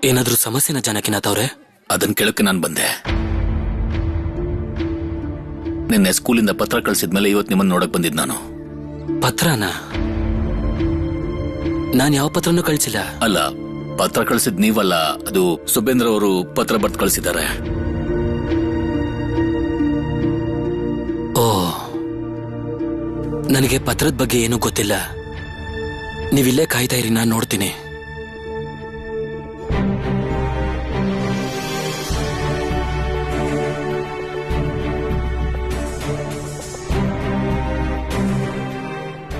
ಏನಾದ್ರೂ ಸಮಸ್ಯೆನ ಜಾನಕಿನಾಥ್ ಅವ್ರೆ? ಅದನ್ ಕೇಳಕ್ಕೆ ನಾನು ಬಂದೆ. ನಿನ್ನೆ ಸ್ಕೂಲಿಂದ ಪತ್ರ ಕಳಿಸಿದ್ಮೇಲೆ ಇವತ್ತು ನಿಮ್ಮನ್ನ ನೋಡಕ್ ಬಂದಿದ್ ನಾನು. ಪತ್ರನ? ನಾನ್ ಯಾವ ಪತ್ರನೂ ಕಳಿಸಿಲ್ಲ. ಅಲ್ಲ, ಪತ್ರ ಕಳಿಸಿದ್ ನೀವಲ್ಲ, ಅದು ಸುಬೇಂದ್ರ ಅವರು ಪತ್ರ ಬರ್ದು ಕಳಿಸಿದ್ದಾರೆ. ಓ, ನನಗೆ ಪತ್ರದ ಬಗ್ಗೆ ಏನೂ ಗೊತ್ತಿಲ್ಲ. ನೀವಿಲ್ಲೇ ಕಾಯ್ತಾ ಇರಿ, ನಾನು ನೋಡ್ತೀನಿ.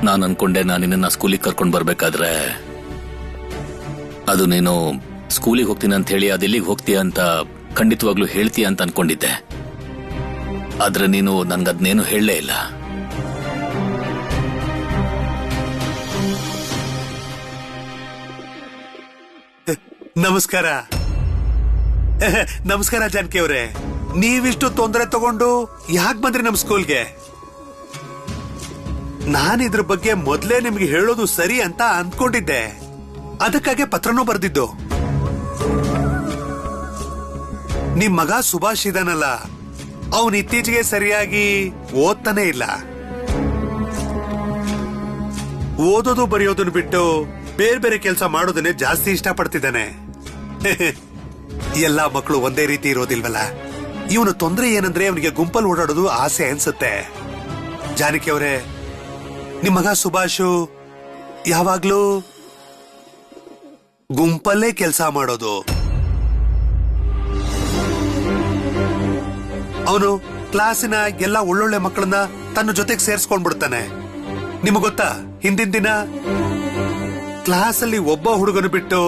ನಾನು ಅನ್ಕೊಂಡೆ ನಾನು ನಿನ್ನ ಸ್ಕೂಲಿಗೆ ಕರ್ಕೊಂಡು ಬರ್ಬೇಕಾದ್ರೆ ಅದು ನೀನು ಸ್ಕೂಲಿಗೆ ಹೋಗ್ತೀನಿ ಅಂತ ಹೇಳಿ ಅದೆಲ್ಲಿಗೆ ಹೋಗ್ತೀಯ ಅಂತ ಖಂಡಿತವಾಗ್ಲೂ ಹೇಳ್ತೀಯ ಅಂತ ಅನ್ಕೊಂಡಿದ್ದೆ. ಆದ್ರೆ ನೀನು ನನ್ಗದ್ನೇನು ಹೇಳಲೇ ಇಲ್ಲ. ನಮಸ್ಕಾರ. ನಮಸ್ಕಾರ ಜಾನಕಿ ಅವರೇ. ನೀವಿಷ್ಟು ತೊಂದರೆ ತಗೊಂಡು ಯಾಕೆ ಬಂದ್ರಿ ನಮ್ ಸ್ಕೂಲ್ಗೆ? ನಾನಿದ್ರ ಬಗ್ಗೆ ಮೊದ್ಲೇ ನಿಮ್ಗೆ ಹೇಳೋದು ಸರಿ ಅಂತ ಅನ್ಕೊಂಡಿದ್ದೆ. ಅದಕ್ಕಾಗೆ ಪತ್ರನೂ ಬರ್ದಿದ್ದು. ನಿಮ್ ಮಗ ಸುಭಾಷ್ ಇದಾನಲ್ಲ, ಅವನ್ ಇತ್ತೀಚೆಗೆ ಸರಿಯಾಗಿ ಓದ್ತಾನೆ ಇಲ್ಲ. ಓದೋದು ಬರೆಯೋದನ್ನ ಬಿಟ್ಟು ಬೇರೆ ಬೇರೆ ಕೆಲಸ ಮಾಡೋದನ್ನೇ ಜಾಸ್ತಿ ಇಷ್ಟಪಡ್ತಿದ್ದಾನೆ. ಎಲ್ಲಾ ಮಕ್ಕಳು ಒಂದೇ ರೀತಿ ಇರೋದಿಲ್ವಲ್ಲ. ಇವನು ತೊಂದ್ರೆ ಏನಂದ್ರೆ ಅವನಿಗೆ ಗುಂಪಲ್ಲಿ ಓಡಾಡೋದು ಆಸೆ ಅನ್ಸುತ್ತೆ. ಜಾನಕಿ ಅವರೇ, ನಿಮ್ ಮಗ ಸುಭಾಷು ಯಾವಾಗ್ಲೂ ಗುಂಪಲ್ಲೇ ಕೆಲಸ ಮಾಡೋದು. ಅವನು ಕ್ಲಾಸಿನ ಎಲ್ಲ ಒಳ್ಳೊಳ್ಳೆ ಮಕ್ಕಳನ್ನ ತನ್ನ ಜೊತೆಗೆ ಸೇರ್ಸ್ಕೊಂಡ್ಬಿಡ್ತಾನೆ. ನಿಮಗ್ ಗೊತ್ತಾ, ಹಿಂದಿನ ದಿನ ಕ್ಲಾಸ್ ಅಲ್ಲಿ ಒಬ್ಬ ಹುಡುಗನು ಬಿಟ್ಟು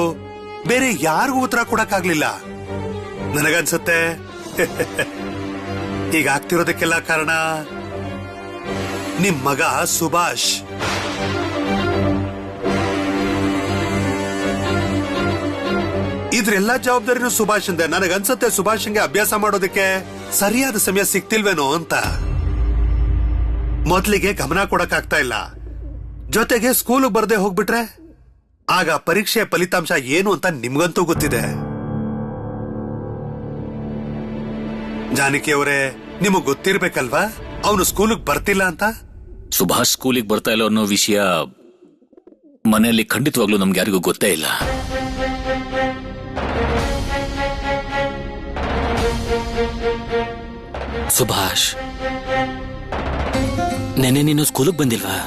ಬೇರೆ ಯಾರಿಗೂ ಉತ್ತರ ಕೊಡಕ್ಕಾಗ್ಲಿಲ್ಲ. ನನಗನ್ಸುತ್ತೆ ಈಗ ಆಗ್ತಿರೋದಕ್ಕೆಲ್ಲ ಕಾರಣ ನಿಮ್ ಮಗ ಸುಭಾಷ್. ಇದ್ರೆಲ್ಲಾ ಜವಾಬ್ದಾರಿನೂ ಸುಭಾಷ್ ಅಂದೆ. ನನಗನ್ಸುತ್ತೆ ಸುಭಾಷ್ಗೆ ಅಭ್ಯಾಸ ಮಾಡೋದಕ್ಕೆ ಸರಿಯಾದ ಸಮಯ ಸಿಗ್ತಿಲ್ವೇನೋ ಅಂತ. ಮೊದ್ಲಿಗೆ ಗಮನ ಕೊಡಕ್ಕಾಗ್ತಾ ಇಲ್ಲ, ಜೊತೆಗೆ ಸ್ಕೂಲ್ ಬರ್ದೆ ಹೋಗ್ಬಿಟ್ರೆ ಆಗ ಪರೀಕ್ಷೆ ಫಲಿತಾಂಶ ಏನು ಅಂತ ನಿಮ್ಗಂತೂ ಗೊತ್ತಿದೆ. ಜಾನಕಿ ಅವರೇ, ನಿಮಗ್ ಗೊತ್ತಿರ್ಬೇಕಲ್ವಾ ಅವನು ಸ್ಕೂಲಿಗೆ ಬರ್ತಿಲ್ಲ ಅಂತ? ಸುಭಾಷ್ ಸ್ಕೂಲಿಗೆ ಬರ್ತಾ ಇಲ್ಲ ಅನ್ನೋ ವಿಷಯ ಮನೆಯಲ್ಲಿ ಖಂಡಿತವಾಗ್ಲೂ ನಮ್ಗೆ ಯಾರಿಗೂ ಗೊತ್ತೇ ಇಲ್ಲ. ಸುಭಾಷ್, ನೆನ್ನೆ ನೀನು ಸ್ಕೂಲಿಗೆ ಬಂದಿಲ್ವಾ?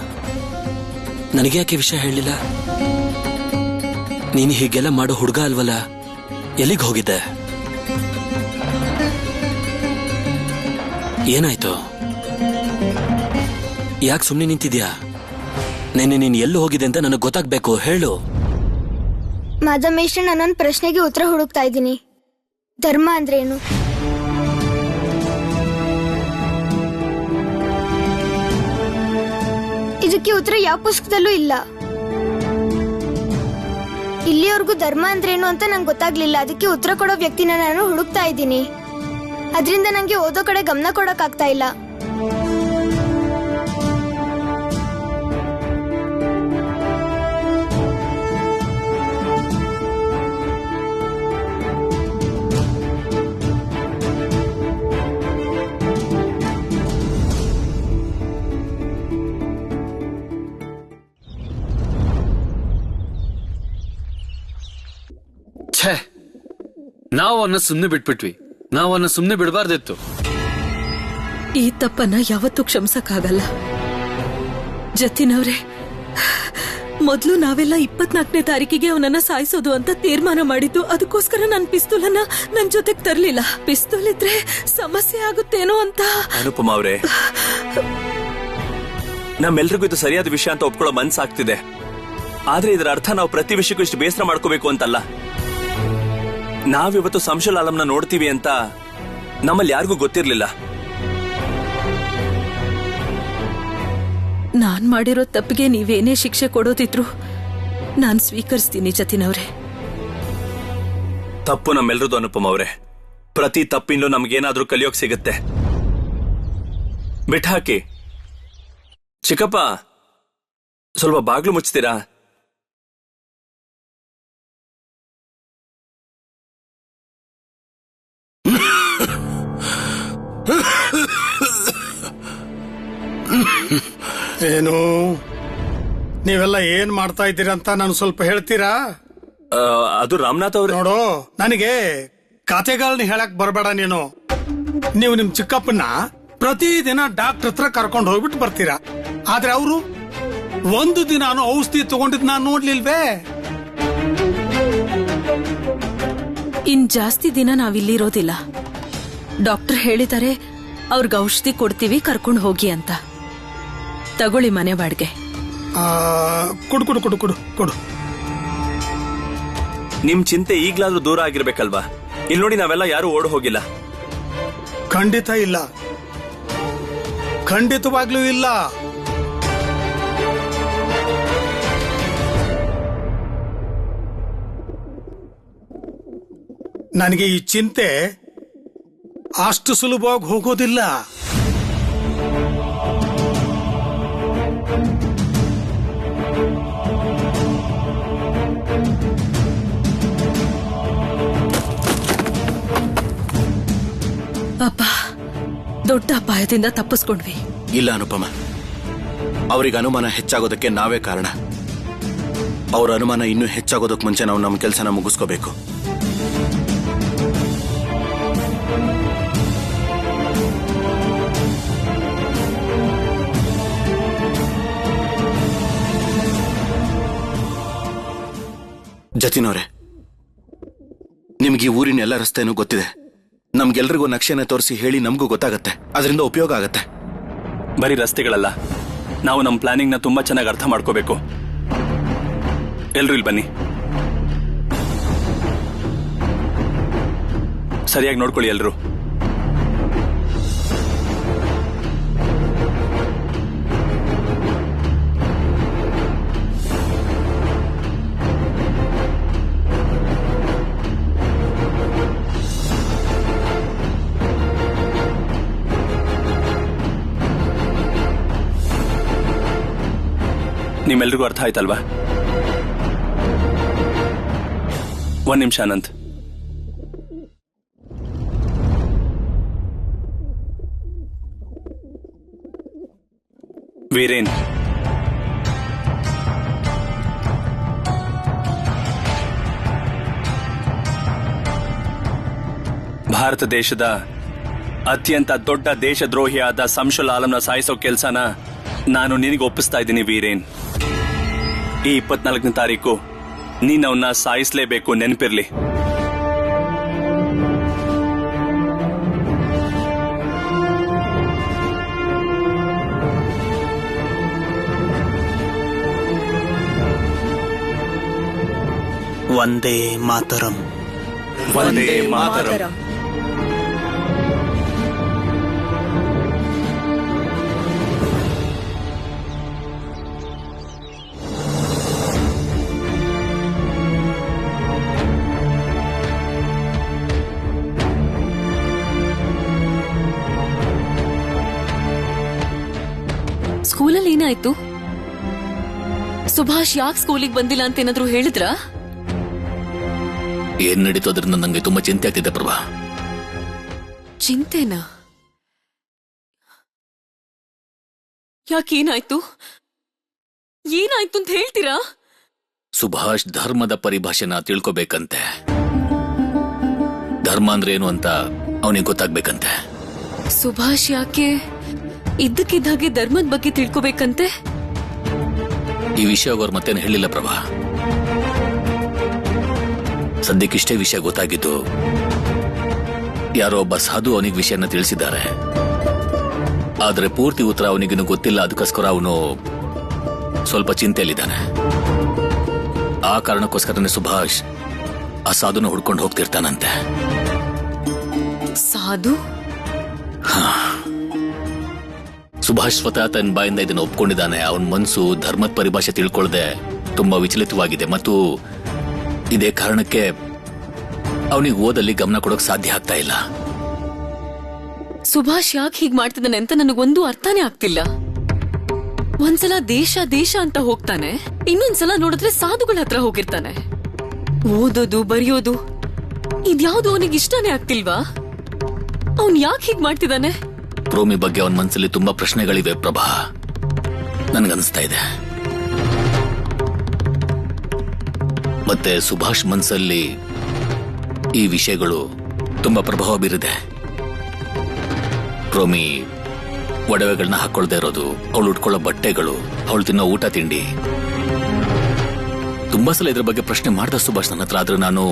ನನಗೆ ಯಾಕೆ ವಿಷಯ ಹೇಳಲಿಲ್ಲ? ನೀನು ಹೀಗೆಲ್ಲ ಮಾಡೋ ಹುಡುಗ ಅಲ್ವಲ್ಲ, ಎಲ್ಲಿಗೆ ಹೋಗಿದ್ದೆ? ಏನಾಯ್ತು? ಯಾಕೆ ಸುಮ್ಮನೆ ನಿಂತಿದ್ಯಾ? ನೆನ್ನೆ ನೀನು ಎಲ್ಲಿ ಹೋಗಿದೆ ಅಂತ ನನಗೆ ಗೊತ್ತಾಗ್ಬೇಕು, ಹೇಳು. ಮಾಧವೇಶ್ವರ, ನಾನೊಂದು ಪ್ರಶ್ನೆಗೆ ಉತ್ತರ ಹುಡುಕ್ತಾ ಇದ್ದೀನಿ. ಧರ್ಮ ಅಂದ್ರೇನು? ಇದಕ್ಕೆ ಉತ್ತರ ಯಾವ ಪುಸ್ತಕದಲ್ಲೂ ಇಲ್ಲ. ಇಲ್ಲಿವರೆಗೂ ಧರ್ಮ ಅಂದ್ರೇನು ಅಂತ ನಂಗೆ ಗೊತ್ತಾಗ್ಲಿಲ್ಲ. ಅದಕ್ಕೆ ಉತ್ತರ ಕೊಡೋ ವ್ಯಕ್ತಿನ ನಾನು ಹುಡುಕ್ತಾ ಇದ್ದೀನಿ. ಅದರಿಂದ ನಂಗೆ ಓದೋ ಕಡೆ ಗಮನ ಕೊಡಕ್ ಆಗ್ತಾ ಇಲ್ಲ. ನಾವು ಅವನ್ನ ಸುಮ್ನೆ ಬಿಟ್ಬಿಟ್ವಿ. ನಾವು ಅವನ್ನ ಸುಮ್ನೆ ಬಿಡಬಾರ್ದಿತ್ತು. ಈ ತಪ್ಪನ್ನ ಯಾವತ್ತೂ ಕ್ಷಮಿಸಕ್ಕಾಗಲ್ಲ. ಜತಿನವ್ರೆ, ಮೊದ್ಲು ನಾವೆಲ್ಲ 24ನೇ ತಾರೀಕಿಗೆ ಅವನನ್ನ ಸಾಯಿಸೋದು ಅಂತ ತೀರ್ಮಾನ ಮಾಡಿದ್ದು. ಅದಕ್ಕೋಸ್ಕರ ನನ್ ಪಿಸ್ತೂಲನ್ನ ನನ್ ಜೊತೆಗ್ ತರ್ಲಿಲ್ಲ. ಪಿಸ್ತೂಲ್ ಇದ್ರೆ ಸಮಸ್ಯೆ ಆಗುತ್ತೇನೋ ಅಂತ. ಅನುಪಮ ಅವರೇ, ನಮ್ಮೆಲ್ರಿಗೂ ಇದು ಸರಿಯಾದ ವಿಷಯ ಅಂತ ಒಪ್ಕೊಳ್ಳೋ ಮನ್ಸಾಗ್ತಿದೆ. ಆದ್ರೆ ಇದರ ಅರ್ಥ ನಾವು ಪ್ರತಿ ವಿಷಯಕ್ಕೂ ಇಷ್ಟು ಬೇಸರ ಮಾಡ್ಕೋಬೇಕು ಅಂತಲ್ಲ. ನಾವಿವತ್ತು ಸಂಶುಲ್ ಆಲಂನ ನೋಡ್ತೀವಿ ಅಂತ ನಮ್ಮಲ್ಲಿ ಯಾರಿಗೂ ಗೊತ್ತಿರ್ಲಿಲ್ಲ. ನಾನ್ ಮಾಡಿರೋ ತಪ್ಪಿಗೆ ನೀವೇನೇ ಶಿಕ್ಷೆ ಕೊಡೋದಿದ್ರು ನಾನ್ ಸ್ವೀಕರಿಸ್ತೀನಿ ಜತಿನವ್ರೆ. ತಪ್ಪು ನಮ್ಮೆಲ್ರದು ಅನುಪಮ ಅವರೇ. ಪ್ರತಿ ತಪ್ಪಿಂದಲೂ ನಮ್ಗೇನಾದ್ರೂ ಕಲಿಯೋಕ್ ಸಿಗುತ್ತೆ. ಬಿಟ್ಟಾಕಿ. ಚಿಕ್ಕಪ್ಪ, ಸ್ವಲ್ಪ ಬಾಗ್ಲು ಮುಚ್ತೀರಾ? ಏನು ನೀವೆಲ್ಲ ಏನ್ ಮಾಡ್ತಾ ಇದ್ದೀರಂತ ನಾನು ಸ್ವಲ್ಪ ಹೇಳ್ತೀರಾ? ಅದು ರಾಮನಾಥ್ ಅವ್ರ. ನೋಡು, ನನಗೆ ಕತೆಗಳನ್ನ ಹೇಳಕ್ ಬರಬೇಡ ನೀನು. ನೀವು ನಿಮ್ ಚಿಕ್ಕಪ್ಪನ ಪ್ರತಿದಿನ ಡಾಕ್ಟರ್ ಹತ್ರ ಕರ್ಕೊಂಡು ಹೋಗ್ಬಿಟ್ಟು ಬರ್ತೀರಾ. ಆದ್ರೆ ಅವರು ಒಂದು ದಿನಾನು ಔಷಧಿ ತಗೊಂಡಿದ್ ನಾನ್ ನೋಡ್ಲಿಲ್ವೇ? ಇನ್ ಜಾಸ್ತಿ ದಿನ ನಾವಿಲ್ಲಿರೋದಿಲ್ಲ. ಡಾಕ್ಟರ್ ಹೇಳಿದ್ದಾರೆ ಅವ್ರಿಗೆ ಔಷಧಿ ಕೊಡ್ತೀವಿ, ಕರ್ಕೊಂಡು ಹೋಗಿ ಅಂತ. ತಗೊಳ್ಳಿ ಮನೆ ಬಾಡ್ಗೆ. ಕೊಡು ಕೊಡು ಕೊಡು ಕೊಡು ಕೊಡು. ನಿಮ್ ಚಿಂತೆ ಈಗ್ಲಾದ್ರೂ ದೂರ ಆಗಿರ್ಬೇಕಲ್ವಾ? ಇಲ್ಲಿ ನೋಡಿ, ನಾವೆಲ್ಲ ಯಾರು ಓಡ್ ಹೋಗಿಲ್ಲ. ಖಂಡಿತ ಇಲ್ಲ, ಖಂಡಿತವಾಗ್ಲೂ ಇಲ್ಲ. ನನಗೆ ಈ ಚಿಂತೆ ಅಷ್ಟು ಸುಲಭವಾಗಿ ಹೋಗೋದಿಲ್ಲ. ಅಪ್ಪ, ದೊಡ್ಡ ಅಪಾಯದಿಂದ ತಪ್ಪಿಸ್ಕೊಂಡ್ವಿ. ಇಲ್ಲ ಅನುಪಮ, ಅವ್ರಿಗೆ ಅನುಮಾನ ಹೆಚ್ಚಾಗೋದಕ್ಕೆ ನಾವೇ ಕಾರಣ. ಅವ್ರ ಅನುಮಾನ ಇನ್ನೂ ಹೆಚ್ಚಾಗೋದಕ್ಕೆ ಮುಂಚೆ ನಾವು ನಮ್ಮ ಕೆಲಸನ ಮುಗಿಸ್ಕೋಬೇಕು. ಜತಿನವ್ರೆ, ನಿಮ್ಗೆ ಈ ಊರಿನ ಎಲ್ಲ ರಸ್ತೆನೂ ಗೊತ್ತಿದೆ. ನಮ್ಗೆಲ್ರಿಗೂ ನಕ್ಷೆನ ತೋರಿಸಿ ಹೇಳಿ ನಮಗೂ ಗೊತ್ತಾಗತ್ತೆ, ಅದರಿಂದ ಉಪಯೋಗ ಆಗತ್ತೆ. ಬರೀ ರಸ್ತೆಗಳಲ್ಲ, ನಾವು ನಮ್ಮ ಪ್ಲಾನಿಂಗ್ ನ ತುಂಬಾ ಚೆನ್ನಾಗಿ ಅರ್ಥ ಮಾಡ್ಕೋಬೇಕು. ಎಲ್ರು ಇಲ್ಲಿ ಬನ್ನಿ, ಸರಿಯಾಗಿ ನೋಡ್ಕೊಳ್ಳಿ ಎಲ್ರು. ನಿಮ್ಮೆಲ್ರಿಗೂ ಅರ್ಥ ಆಯ್ತಲ್ವಾ? ಒಂದ್ ನಿಮಿಷ ಅನಂತ್. ವೀರೇನ್, ಭಾರತ ದೇಶದ ಅತ್ಯಂತ ದೊಡ್ಡ ದೇಶದ್ರೋಹಿಯಾದ ಸಂಶುಲ್ ಆಲಂನ ಸಾಯಿಸೋ ಕೆಲ್ಸನ ನಾನು ನಿನಗೆ ಒಪ್ಪಿಸ್ತಾ ಇದ್ದೀನಿ ವೀರೇನ್. ಈ 24ನೇ ತಾರೀಕು ನೀನ್ ಅವನ್ನ ಸಾಯಿಸಲೇಬೇಕು, ನೆನಪಿರ್ಲಿ. ವಂದೇ ಮಾತರಂ. ವಂದೇ ಮಾತರಂ. ಸ್ಕೂಲಲ್ಲಿ ಏನಾಯ್ತು? ಸುಭಾಷ್ ಯಾಕೆ ಸ್ಕೂಲಿಗೆ ಬಂದಿಲ್ಲ ಅಂತ ಏನಾದ್ರು ಹೇಳಿದ್ರಾ? ಏನ್ ನಡೀತು ಅದರಿಂದ ನಂಗೆ ತುಂಬಾ ಚಿಂತೆ ಆಗ್ತಿದೆ ಪ್ರಭಾ. ಚಿಂತೆನಾ? ಯಾಕೇನಾಯ್ತು? ಏನಾಯ್ತು ಅಂತ ಹೇಳ್ತೀರಾ? ಸುಭಾಷ್ ಧರ್ಮದ ಪರಿಭಾಷೆನ ತಿಳ್ಕೊಬೇಕಂತೆ. ಧರ್ಮ ಅಂದ್ರೆ ಏನು ಅಂತ ಅವನಿಗೆ ಗೊತ್ತಾಗ್ಬೇಕಂತೆ. ಸುಭಾಷ್ ಯಾಕೆ ಇದ್ದಕ್ಕಿದ್ದಾಗೆ ಧರ್ಮದ ಬಗ್ಗೆ ತಿಳ್ಕೊಬೇಕಂತೆ? ಈ ವಿಷಯ ಅವ್ರು ಮತ್ತೇನು ಹೇಳಿಲ್ಲ ಪ್ರಭಾ. ಸದ್ಯಕ್ಕಿಷ್ಟೇ ವಿಷಯ ಗೊತ್ತಾಗಿದ್ದು. ಯಾರೋ ಒಬ್ಬ ಸಾಧು ಅವನಿಗೆ ವಿಷಯನ ತಿಳಿಸಿದ್ದಾರೆ. ಆದ್ರೆ ಪೂರ್ತಿ ಉತ್ತರ ಅವನಿಗಿನ್ನು ಗೊತ್ತಿಲ್ಲ. ಅದಕ್ಕೋಸ್ಕರ ಅವನು ಸ್ವಲ್ಪ ಚಿಂತೆಯಲ್ಲಿದ್ದಾನೆ. ಆ ಕಾರಣಕ್ಕೋಸ್ಕರನೇ ಸುಭಾಷ್ ಆ ಸಾಧುನ ಹುಡ್ಕೊಂಡು ಹೋಗ್ತಿರ್ತಾನಂತೆ. ಸಾಧು? ಸುಭಾಷ್ ಸ್ವತಃ ತನ್ನ ಬಾಯಿಂದ ಇದನ್ನು ಒಪ್ಕೊಂಡಿದ್ದಾನೆ. ಅವನ ಮನಸ್ಸು ಧರ್ಮದ ಪರಿಭಾಷೆ ತಿಳ್ಕೊಳ್ಳದೆ ತುಂಬಾ ವಿಚಲಿತವಾಗಿದೆ ಮತ್ತು ಇದೇ ಕಾರಣಕ್ಕೆ ಅವನಿಗೆ ಓದಲ್ಲಿ ಗಮನ ಕೊಡೋಕೆ ಸಾಧ್ಯ ಆಗ್ತಾ ಇಲ್ಲ. ಸುಭಾಷ್ ಯಾಕೆ ಹೀಗ್ ಮಾಡ್ತಿದ್ದಾನೆ ಅಂತ ನನಗೊಂದು ಅರ್ಥನೇ ಆಗ್ತಿಲ್ಲ. ಒಂದ್ಸಲ ದೇಶ ದೇಶ ಅಂತ ಹೋಗ್ತಾನೆ, ಇನ್ನೊಂದ್ಸಲ ನೋಡಿದ್ರೆ ಸಾಧುಗಳ ಹತ್ರ ಹೋಗಿರ್ತಾನೆ. ಓದೋದು ಬರೆಯೋದು ಇದ್ಯಾವುದು ಅವನಿಗೆ ಇಷ್ಟನೇ ಆಗ್ತಿಲ್ವಾ? ಅವನ್ ಯಾಕೆ ಹೀಗ್ ಮಾಡ್ತಿದ್ದಾನೆ? ಪ್ರೋಮಿ ಬಗ್ಗೆ ಅವನ ಮನಸ್ಸಲ್ಲಿ ತುಂಬಾ ಪ್ರಶ್ನೆಗಳಿವೆ ಪ್ರಭಾ. ನನ್ಗನ್ಸ್ತಾ ಇದೆ. ಮತ್ತೆ ಸುಭಾಷ್ ಮನ್ಸಲ್ಲಿ ಈ ವಿಷಯಗಳು ತುಂಬಾ ಪ್ರಭಾವ ಬೀರಿದೆ. ಪ್ರೋಮಿ ಒಡವೆಗಳನ್ನ ಹಾಕೊಳ್ತಾ ಇರೋದು, ಅವಳು ಉಟ್ಕೊಳ್ಳೋ ಬಟ್ಟೆಗಳು, ಅವಳು ತಿನ್ನೋ ಊಟ ತಿಂಡಿ, ತುಂಬಾ ಸಲ ಇದ್ರ ಬಗ್ಗೆ ಪ್ರಶ್ನೆ ಮಾಡ್ದ ಸುಭಾಷ್ ನನ್ನ ಹತ್ರ. ಆದ್ರೆ ನಾನು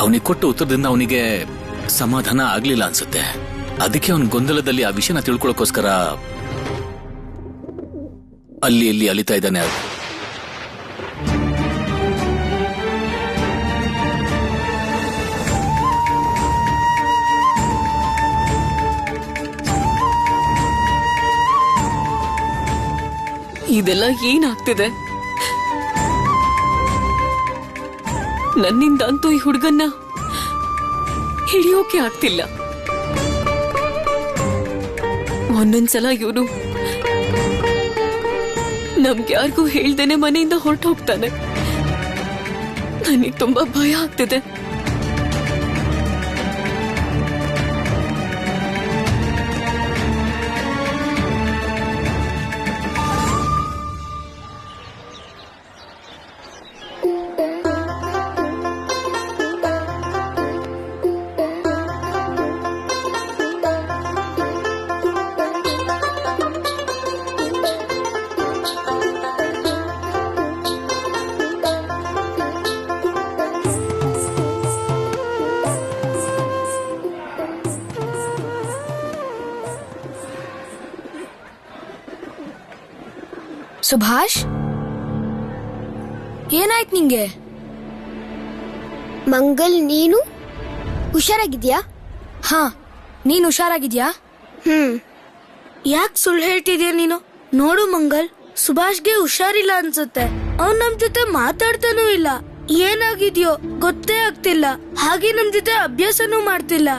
ಅವನಿಗೆ ಕೊಟ್ಟ ಉತ್ತರದಿಂದ ಅವನಿಗೆ ಸಮಾಧಾನ ಆಗ್ಲಿಲ್ಲ ಅನ್ಸುತ್ತೆ. ಅದಕ್ಕೆ ಅವನ ಗೊಂದಲದಲ್ಲಿ ಆ ವಿಷಯನ ತಿಳ್ಕೊಳ್ಳೋಕೋಸ್ಕರ ಅಲ್ಲಿ ಇಲ್ಲಿ ಅಲಿತಾ ಇದ್ದಾನೆ. ಇದೆಲ್ಲ ಏನಾಗ್ತಿದೆ? ನನ್ನಿಂದ ಅಂತೂ ಈ ಹುಡುಗನ್ನ ಹಿಡಿಯೋಕೆ ಆಗ್ತಿಲ್ಲ. ಒಂದೊಂದ್ಸಲ ಇವನು ನಮ್ಗೆ ಯಾರಿಗೂ ಹೇಳ್ದೇನೆ ಮನೆಯಿಂದ ಹೊರಟು ಹೋಗ್ತಾನೆ. ನನಗೆ ತುಂಬಾ ಭಯ ಆಗ್ತಿದೆ. ಸುಭಾಷ್, ಏನಾಯ್ತು ನಿಂಗೆ? ಮಂಗಲ್, ನೀನು ಹುಷಾರಾಗಿದ್ಯಾ? ಹಾ, ನೀನ್ ಹುಷಾರಾಗಿದ್ಯಾ? ಯಾಕೆ ಸುಳ್ಳು ಹೇಳ್ತಿದ್ಯಾ ನೀನು? ನೋಡು ಮಂಗಲ್, ಸುಭಾಷ್ಗೆ ಹುಷಾರಿಲ್ಲ ಅನ್ಸುತ್ತೆ. ಅವ್ನ್ ನಮ್ ಜೊತೆ ಮಾತಾಡ್ತಾನೂ ಇಲ್ಲ. ಏನಾಗಿದ್ಯೋ ಗೊತ್ತೇ ಆಗ್ತಿಲ್ಲ. ಹಾಗೆ ನಮ್ ಜೊತೆ ಅಭ್ಯಾಸನೂ ಮಾಡ್ತಿಲ್ಲ.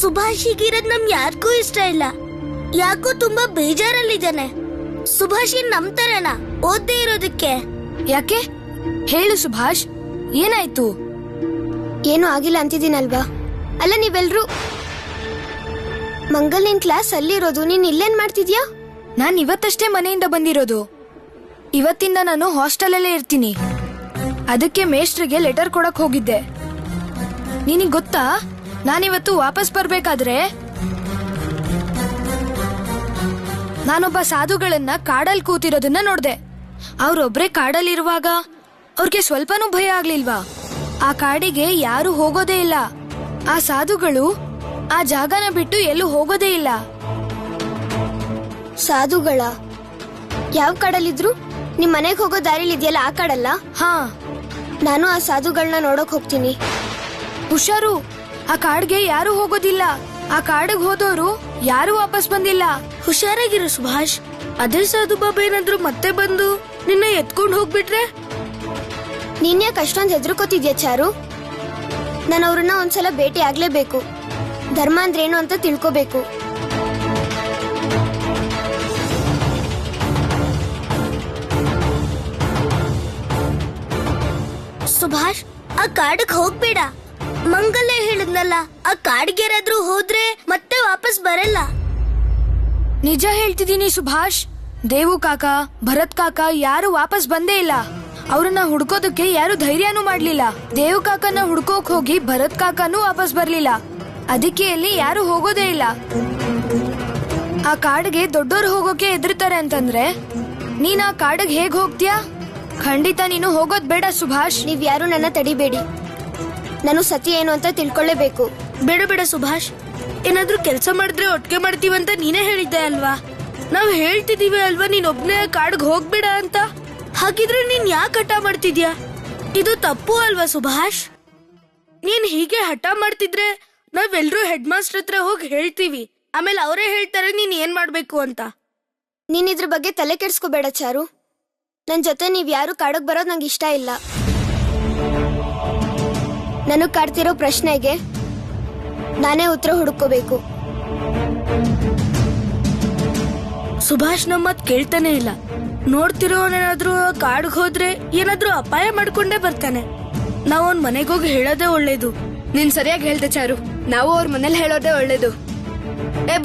ಸುಭಾಷ್ ಹೀಗಿರೋದ್ ನಮ್ ಯಾರಿಗೂ ಇಷ್ಟ ಇಲ್ಲ. ಯಾಕೋ ತುಂಬಾ ಬೇಜಾರಲ್ಲಿದ್ದಾನೆ. ಸುಭಾಷ್ ನಮ್ ತರನ ಓದ್ದೇ ಇರೋದಕ್ಕೆ. ಯಾಕೆ ಹೇಳು ಸುಭಾಷ್, ಏನಾಯ್ತು? ಏನು ಆಗಿಲ್ಲ ಅಂತಿದ್ದೀನಲ್ವಾ? ಅಲ್ಲ, ನೀವೆಲ್ರೂ ಮಂಗಲ್, ನಿನ್ ಕ್ಲಾಸ್ ಅಲ್ಲಿರೋದು, ನೀನ್ ಇಲ್ಲೇನ್ ಮಾಡ್ತಿದ್ಯಾ? ನಾನ್ ಇವತ್ತಷ್ಟೇ ಮನೆಯಿಂದ ಬಂದಿರೋದು. ಇವತ್ತಿಂದ ನಾನು ಹಾಸ್ಟೆಲಲ್ಲೇ ಇರ್ತೀನಿ. ಅದಕ್ಕೆ ಮೇಷ್ಟ್ರಿಗೆ ಲೆಟರ್ ಕೊಡಕ್ ಹೋಗಿದ್ದೆ. ನಿನಗ್ ಗೊತ್ತಾ, ನಾನಿವತ್ತು ವಾಪಸ್ ಬರ್ಬೇಕಾದ್ರೆ ನಾನೊಬ್ಬ ಸಾಧುಗಳನ್ನ ಕಾಡಲ್ಲಿ ಕೂತಿರೋದನ್ನ ನೋಡ್ದೆ. ಅವ್ರೊಬ್ರೇ ಕಾಡಲ್ಲಿರುವಾಗ ಅವ್ರಿಗೆ ಸ್ವಲ್ಪನೂ ಭಯ ಆಗ್ಲಿಲ್ವಾ? ಆ ಕಾಡಿಗೆ ಯಾರು ಹೋಗೋದೇ ಇಲ್ಲ. ಆ ಸಾಧುಗಳು ಆ ಜಾಗನ ಬಿಟ್ಟು ಎಲ್ಲೂ ಹೋಗೋದೇ ಇಲ್ಲ. ಸಾಧುಗಳ ಯಾವ ಕಾಡಲ್ಲಿದ್ರು? ನಿಮ್ ಮನೆಗೆ ಹೋಗೋ ದಾರಿಲಿ ಇದೆಯಲ್ಲ, ಆ ಕಾಡಲ್ಲ? ಹಾ, ನಾನು ಆ ಸಾಧುಗಳನ್ನ ನೋಡಕ್ ಹೋಗ್ತೀನಿ. ಹುಷಾರು, ಆ ಕಾಡ್ಗೆ ಯಾರು ಹೋಗೋದಿಲ್ಲ. ಆ ಕಾಡಿಗೆ ಹೋದವರು ಯಾರು ವಾಪಸ್ ಬಂದಿಲ್ಲ. ಹುಷಾರಾಗಿರು ಸುಭಾಷ್. ಅದೇ ಸಾಧು ಬಾಬಾ ಏನಾದ್ರು ಮತ್ತೆ ಬಂದು ನಿನ್ನ ಎತ್ಕೊಂಡು ಹೋಗ್ಬಿಟ್ರೆ? ನೀನ್ ಯಾಕೆ ಅಷ್ಟೊಂದು ಹೆದರ್ಕೋತಿದ್ಯಾ ಚಾರು? ನಾನು ಅವ್ರನ್ನ ಒಂದ್ಸಲ ಭೇಟಿ ಆಗ್ಲೇಬೇಕು. ಧರ್ಮ ಅಂದ್ರೇನು ಅಂತ ತಿಳ್ಕೋಬೇಕು. ಸುಭಾಷ್, ಆ ಕಾಡಿಗೆ ಹೋಗ್ಬೇಡ. ಮಂಗಲೇ ಹೇಳಿದ್ನಲ್ಲ, ಆ ಕಾಡಿಗೆ ಯಾರಾದ್ರೂ ಹೋದ್ರೆ ಮತ್ತೆ ವಾಪಸ್ ಬರಲ್ಲ. ನಿಜ ಹೇಳ್ತಿದ್ದೀನಿ ಸುಭಾಷ್. ದೇವು ಕಾಕ, ಭರತ್ ಕಾಕ ಯಾರು ವಾಪಸ್ ಬಂದೇ ಇಲ್ಲ. ಅವ್ರನ್ನ ಹುಡ್ಕೋದಕ್ಕೆ ಯಾರು ಧೈರ್ಯನೂ ಮಾಡ್ಲಿಲ್ಲ. ದೇವು ಕಾಕನ ಹುಡ್ಕೋಕ್ ಹೋಗಿ ಭರತ್ ಕಾಕನೂ ವಾಪಸ್ ಬರ್ಲಿಲ್ಲ. ಅದಕ್ಕೆ ಅಲ್ಲಿ ಯಾರು ಹೋಗೋದೇ ಇಲ್ಲ. ಆ ಕಾಡಿಗೆ ದೊಡ್ಡೋರು ಹೋಗೋಕೆ ಹೆದರ್ತಾರೆ ಅಂತಂದ್ರೆ ನೀನ್ ಆ ಕಾಡಿಗೆ ಹೇಗ್ ಹೋಗ್ತೀಯಾ? ಖಂಡಿತ ನೀನು ಹೋಗೋದ್ ಬೇಡ ಸುಭಾಷ್. ನೀವ್ ಯಾರು ನನ್ನ ತಡಿಬೇಡಿ. ನಾನು ಸತ್ಯ ಏನು ಅಂತ ತಿಳ್ಕೊಳ್ಳೇಬೇಕು. ಬೇಡ ಬೇಡ ಸುಭಾಷ್, ಏನಾದ್ರೂ ಕೆಲಸ ಮಾಡಿದ್ರೆ ಒಟ್ಟಿಗೆ ಮಾಡ್ತೀವಂತ ನೀನೇ ಹೇಳಿದ್ದೆ ಅಲ್ವಾ? ನಾವ್ ಹೇಳ್ತಿದೀವಿ ಅಲ್ವಾ ನೀನ್ ಒಬ್ನೇ ಕಾಡ್ಗ್ ಹೋಗ್ಬೇಡ ಅಂತ. ಹಾಗಿದ್ರೆ ನೀನ್ ಯಾಕೆ ಹಠ ಮಾಡ್ತಿದ್ಯಾ? ಇದು ತಪ್ಪು ಅಲ್ವಾ ಸುಭಾಷ್? ನೀನ್ ಹೀಗೆ ಹಠ ಮಾಡ್ತಿದ್ರೆ ನಾವೆಲ್ರೂ ಹೆಡ್ ಮಾಸ್ಟರ್ ಹತ್ರ ಹೋಗಿ ಹೇಳ್ತೀವಿ. ಆಮೇಲೆ ಅವರೇ ಹೇಳ್ತಾರೆ ನೀನ್ ಏನ್ ಮಾಡ್ಬೇಕು ಅಂತ. ನೀನ್ ಇದ್ರ ಬಗ್ಗೆ ತಲೆ ಕೆಡ್ಸ್ಕೋಬೇಡ ಚಾರು. ನನ್ ಜೊತೆ ನೀವ್ ಯಾರು ಕಾಡಕ್ ಬರೋದ್ ನಂಗೆ ಇಷ್ಟ ಇಲ್ಲ. ನನಗ್ ಕಾಡ್ತಿರೋ ಪ್ರಶ್ನೆಗೆ ನಾನೇ ಉತ್ತರ ಹುಡುಕೋಬೇಕು. ಸುಭಾಷ್ ನಮ್ಮ ಮಾತ್ ಕೇಳ್ತಾನೆ ಇಲ್ಲ. ನೋಡ್ತಿರೋನೇನಾದ್ರೂ ಕಾಡ್ಗ್ ಹೋದ್ರೆ ಏನಾದ್ರೂ ಅಪಾಯ ಮಾಡ್ಕೊಂಡೇ ಬರ್ತಾನೆ. ನಾವ್ ಅವ್ನ್ ಮನೆಗೋಗಿ ಹೇಳೋದೇ ಒಳ್ಳೇದು. ನೀನ್ ಸರಿಯಾಗಿ ಹೇಳ್ದೆ ಚಾರು. ನಾವು ಅವ್ರ ಮನೇಲಿ ಹೇಳೋದೇ ಒಳ್ಳೇದು.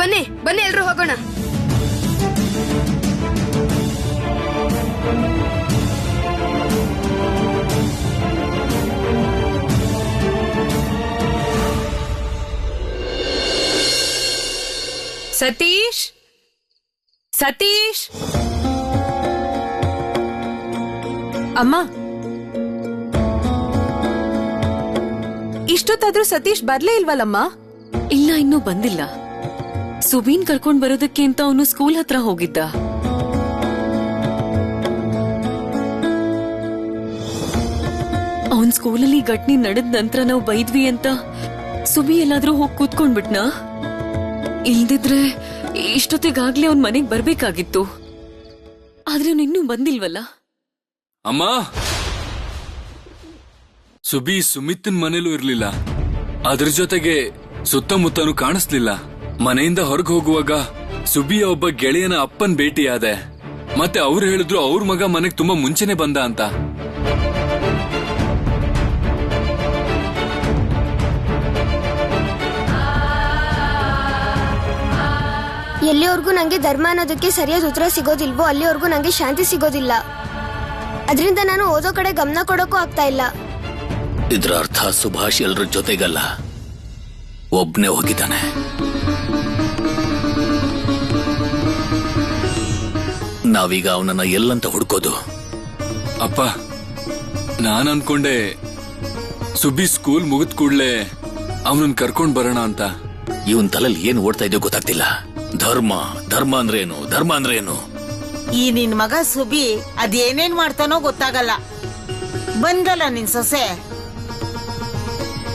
ಬನ್ನಿ ಬನ್ನಿ, ಎಲ್ರು ಹೋಗೋಣ. ಸತೀಶ್ ಸತೀಶ್ ಅಮ್ಮ, ಇಷ್ಟೊತ್ತಾದ್ರೂ ಸತೀಶ್ ಬರ್ಲೇ ಇಲ್ವಲ್ಲಮ್ಮ? ಇಲ್ಲ, ಇನ್ನೂ ಬಂದಿಲ್ಲ. ಸುಬೀನ್ ಕರ್ಕೊಂಡ್ ಬರೋದಕ್ಕೆ ಅಂತ ಅವನು ಸ್ಕೂಲ್ ಹತ್ರ ಹೋಗಿದ್ದ. ಅವನ್ ಸ್ಕೂಲಲ್ಲಿ ಘಟನೆ ನಡೆದ ನಂತರ ನಾವು ಬೈದ್ವಿ ಅಂತ ಸುಬಿ ಎಲ್ಲಾದ್ರೂ ಹೋಗಿ ಕೂತ್ಕೊಂಡ್ಬಿಟ್ನಾ? ಇಲ್ದಿದ್ರೆ ಇಷ್ಟೊತ್ತಿಗಾಗ್ಲೇ ಅವನ್ ಮನೆಗ್ ಬರ್ಬೇಕಾಗಿತ್ತು. ಆದ್ರೆ ಅವನು ಇನ್ನೂ ಬಂದಿಲ್ವಲ್ಲ. ಅಮ್ಮ, ಸುಬಿ ಸುಮಿತನ್ ಮನೇಲೂ ಇರ್ಲಿಲ್ಲ. ಅದ್ರ ಜೊತೆಗೆ ಸುತ್ತಮುತ್ತನೂ ಕಾಣಿಸ್ಲಿಲ್ಲ. ಮನೆಯಿಂದ ಹೊರಗೆ ಹೋಗುವಾಗ ಸುಬಿಯ ಒಬ್ಬ ಗೆಳೆಯನ ಅಪ್ಪನ್ ಭೇಟಿಯಾದೆ. ಮತ್ತೆ ಅವ್ರು ಹೇಳಿದ್ರು ಅವ್ರ ಮಗ ಮನೆಗ್ ತುಂಬಾ ಮುಂಚೆನೆ ಬಂದ ಅಂತ. ಎಲ್ಲಿವರೆಗೂ ನಂಗೆ ಧರ್ಮ ಅನ್ನೋದಕ್ಕೆ ಸರಿಯಾದ ಉತ್ತರ ಸಿಗೋದಿಲ್ವೋ ಅಲ್ಲಿವರೆಗೂ ನಂಗೆ ಶಾಂತಿ ಸಿಗೋದಿಲ್ಲ. ಅದರಿಂದ ನಾನು ಓದೋ ಕಡೆ ಗಮನ ಕೊಡೋಕ್ಕೂ ಆಗ್ತಾ ಇಲ್ಲ. ಇದ್ರ ಅರ್ಥ ಸುಭಾಷ್ ಎಲ್ರ ಜೊತೆಗಲ್ಲ, ಒಬ್ನೇ ಹೋಗಿದ್ದಾನೆ. ನಾವೀಗ ಅವನನ್ನ ಎಲ್ಲಂತ ಹುಡ್ಕೋದು? ಅಪ್ಪ, ನಾನ್ ಅನ್ಕೊಂಡೆ ಸುಬಿ ಸ್ಕೂಲ್ ಮುಗಿದ ಕೂಡ್ಲೆ ಅವನನ್ನ ಕರ್ಕೊಂಡ್ ಬರೋಣ ಅಂತ. ಇವನ್ ತಲೆಯಲ್ಲಿ ಏನ್ ಓಡ್ತಾ ಇದೆಯೋ ಗೊತ್ತಾಗ್ತಿಲ್ಲ. ಧರ್ಮ ಧರ್ಮ ಅಂದ್ರೆ ಏನು, ಧರ್ಮ ಅಂದ್ರೆ ಏನು? ಈ ನಿನ್ ಮಗ ಸುಬಿ ಅದೇನೇನ್ ಮಾಡ್ತಾನೋ ಗೊತ್ತಾಗಲ್ಲ. ಬಂದಲ್ಲ ನಿನ್ ಸೊಸೆ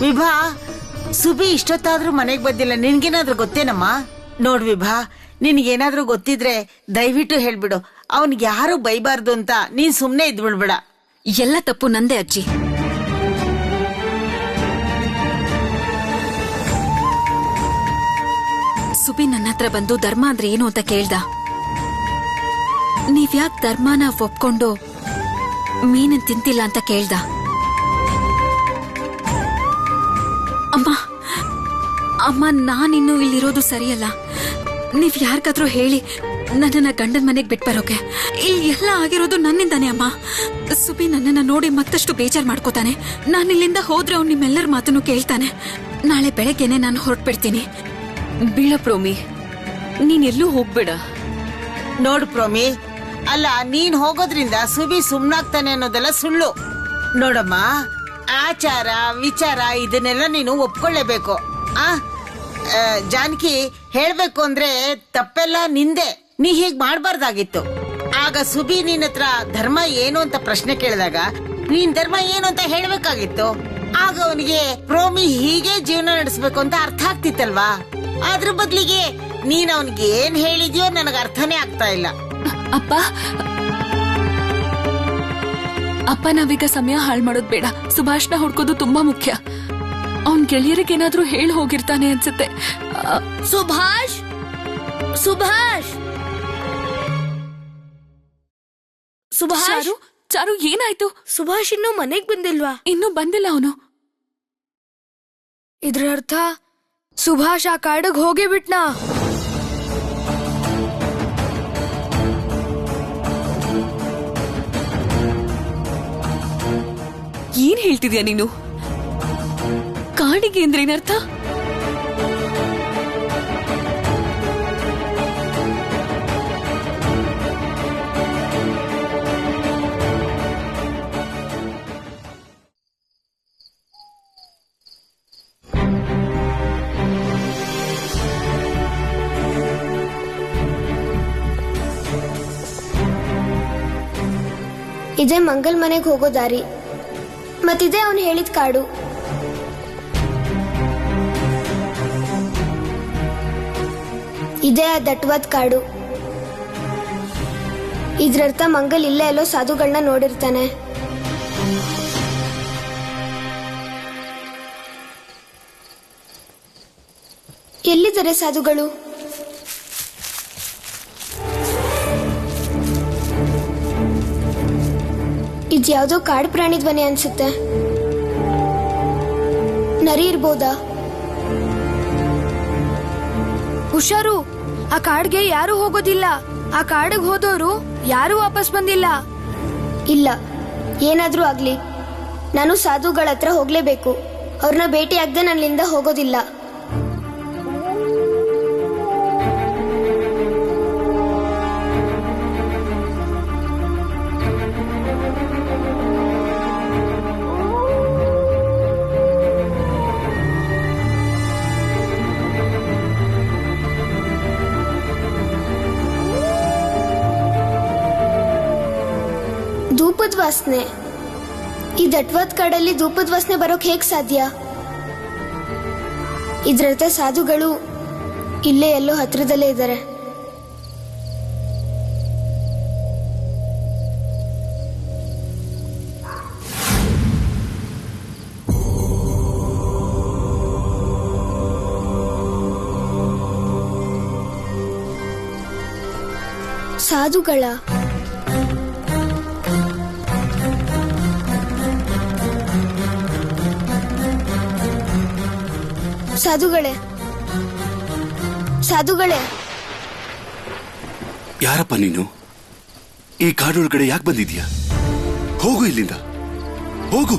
ವಿಭಾ. ಸುಬಿ ಇಷ್ಟೊತ್ತಾದ್ರೂ ಮನೆಗ್ ಬಂದಿಲ್ಲ. ನಿನ್ಗೇನಾದ್ರೂ ಗೊತ್ತೇನಮ್ಮ? ನೋಡ್ ವಿಭಾ, ನಿನ್ಗೇನಾದ್ರೂ ಗೊತ್ತಿದ್ರೆ ದಯವಿಟ್ಟು ಹೇಳ್ಬಿಡು. ಅವನ್ಗೆ ಯಾರು ಬೈಬಾರ್ದು ಅಂತ ನೀನ್ ಸುಮ್ನೆ ಇದ್ಬಿಡ್ಬೇಡ. ಎಲ್ಲ ತಪ್ಪು ನಂದೇ ಅಜ್ಜಿ. ಸುಬಿ ನನ್ನ ಹತ್ರ ಬಂದು ಧರ್ಮ ಅಂದ್ರೆ ಏನು ಅಂತ ಕೇಳ್ದ. ನೀವ್ಯಾಕ್ ಧರ್ಮನ ಒಪ್ಕೊಂಡು ಮೀನನ್ ತಿಂತಿಲ್ಲ ಅಂತ ಕೇಳ್ದ. ಅಮ್ಮ ಅಮ್ಮ, ನಾನಿನ್ನು ಇಲ್ಲಿರೋದು ಸರಿಯಲ್ಲ. ನೀವ್ ಯಾರಿಗಾದ್ರೂ ಹೇಳಿ ನನ್ನನ್ನ ಗಂಡನ್ ಮನೆಗ್ ಬಿಟ್ಬರೋಕೆ. ಇಲ್ಲಿ ಎಲ್ಲ ಆಗಿರೋದು ನನ್ನಿಂದಾನೆ ಅಮ್ಮ. ಸುಬಿ ನನ್ನನ್ನ ನೋಡಿ ಮತ್ತಷ್ಟು ಬೇಜಾರ್ ಮಾಡ್ಕೋತಾನೆ. ನಾನಿಲ್ಲಿಂದ ಹೋದ್ರೆ ಅವ್ನು ನಿಮ್ಮೆಲ್ಲರ ಮಾತನ್ನು ಕೇಳ್ತಾನೆ. ನಾಳೆ ಬೆಳಗ್ಗೆನೆ ನಾನು ಹೊರಟ್ಬಿಡ್ತೀನಿ. ಬೀಳ ಪ್ರೋಮಿ, ನೀನ್ ಎಲ್ಲೂ ಹೋಗ್ಬೇಡ. ನೋಡು ಪ್ರೋಮಿ, ಅಲ್ಲ ನೀನ್ ಹೋಗೋದ್ರಿಂದ ಸುಬಿ ಸುಮ್ನಾಗ್ತಾನೆ ಅನ್ನೋದೆಲ್ಲ ಸುಳ್ಳು. ನೋಡಮ್ಮ, ಆಚಾರ ವಿಚಾರ ಇದನ್ನೆಲ್ಲ ನೀನು ಒಪ್ಕೊಳ್ಳೇಬೇಕು. ಜಾನಕಿ, ಹೇಳ್ಬೇಕು ಅಂದ್ರೆ ತಪ್ಪೆಲ್ಲ ನಿಂದೆ. ನೀ ಹೀಗ್ ಮಾಡ್ಬಾರ್ದಾಗಿತ್ತು. ಆಗ ಸುಬಿ ನಿನ್ನ ಹತ್ರ ಧರ್ಮ ಏನು ಅಂತ ಪ್ರಶ್ನೆ ಕೇಳಿದಾಗ ನೀನ್ ಧರ್ಮ ಏನು ಅಂತ ಹೇಳ್ಬೇಕಾಗಿತ್ತು. ಆಗ ಅವನಿಗೆ ಪ್ರೋಮಿ ಹೀಗೆ ಜೀವನ ನಡೆಸ್ಬೇಕು ಅಂತ ಅರ್ಥ ಆಗ್ತಿತ್ತಲ್ವಾ? ಅದ್ರ ಬದ್ಲಿಗೆ ನೀನ್ ಅವನಿಗೆ ಏನ್ ಹೇಳಿದ್ಯೋ ನನಗೆ ಅರ್ಥನೇ ಆಗ್ತಾ ಇಲ್ಲ. ಅಪ್ಪ ಅಪ್ಪ, ನಾವೀಗ ಸಮಯ ಹಾಳು ಮಾಡೋದ್ ಬೇಡ. ಸುಭಾಷ್ನ ಹುಡ್ಕೋದು ತುಂಬಾ ಮುಖ್ಯ. ಅವನ್ ಗೆಳೆಯರಿಗೇನಾದ್ರೂ ಹೇಳಿ ಹೋಗಿರ್ತಾನೆ ಅನ್ಸುತ್ತೆ. ಸುಭಾಷ್ ಸುಭಾಷ್ ಸುಭಾಷ್ ಚಾರು, ಏನಾಯ್ತು? ಸುಭಾಷ್ ಇನ್ನೂ ಮನೆಗ್ ಬಂದಿಲ್ವಾ? ಇನ್ನೂ ಬಂದಿಲ್ಲ ಅವನು. ಇದ್ರ ಅರ್ಥ ಸುಭಾಷ್ ಆ ಕಾಡಿಗೆ ಹೋಗೇ ಬಿಟ್ನಾ? ಏನ್ ಹೇಳ್ತಿದ್ಯಾ ನೀನು? ಕಾಡಿಗೆ ಅಂದ್ರೆ ಏನರ್ಥ? ಇದೇ ಮಂಗಲ್ ಮನೆಗೆ ಹೋಗೋ ದಾರಿ, ಮತ್ತಿದೆ ಅವನು ಹೇಳಿದ ಕಾಡು. ಇದೇ ಆ ದಟ್ಟವಾದ ಕಾಡು. ಇದ್ರರ್ಥ ಮಂಗಲ್ ಇಲ್ಲೇ ಎಲ್ಲೋ ಸಾಧುಗಳನ್ನ ನೋಡಿರ್ತಾನೆ. ಎಲ್ಲಿದ್ದಾರೆ ಸಾಧುಗಳು? ಇದ್ಯಾವುದೋ ಕಾಡು ಪ್ರಾಣಿ ಧ್ವನಿ ಅನ್ಸುತ್ತೆ. ನರಿ ಇರ್ಬೋದಾ? ಹುಷಾರು, ಆ ಕಾಡ್ಗೆ ಯಾರು ಹೋಗೋದಿಲ್ಲ. ಆ ಕಾಡಿಗೆ ಹೋದವರು ಯಾರು ವಾಪಸ್ ಬಂದಿಲ್ಲ. ಇಲ್ಲ, ಏನಾದ್ರೂ ಆಗ್ಲಿ, ನಾನು ಸಾಧುಗಳ ಹತ್ರ ಹೋಗ್ಲೇಬೇಕು. ಅವ್ರನ್ನ ಭೇಟಿ ಆಗದೆ ನನ್ನಿಂದ ಹೋಗೋದಿಲ್ಲ. ಧೂಪದ ವಾಸನೆ. ಈ ದಟ್ವಾದ ಕಾಡಲ್ಲಿ ಧೂಪದ ವಾಸನೆ ಬರೋಕ್ ಹೇಗ್ ಸಾಧ್ಯ? ಇದ್ರರ್ಥ ಸಾಧುಗಳು ಇಲ್ಲೇ ಎಲ್ಲೋ ಹತ್ರದಲ್ಲೇ ಇದ್ದಾರೆ. ಸಾಧುಗಳ ಸಾಧುಗಳೇ, ಸಾಧುಗಳೇ, ಯಾರಪ್ಪ ನೀನು? ಈ ಕಾಡೊಳಗಡೆ ಯಾಕೆ ಬಂದಿದ್ಯಾ? ಹೋಗು ಇಲ್ಲಿಂದ, ಹೋಗು.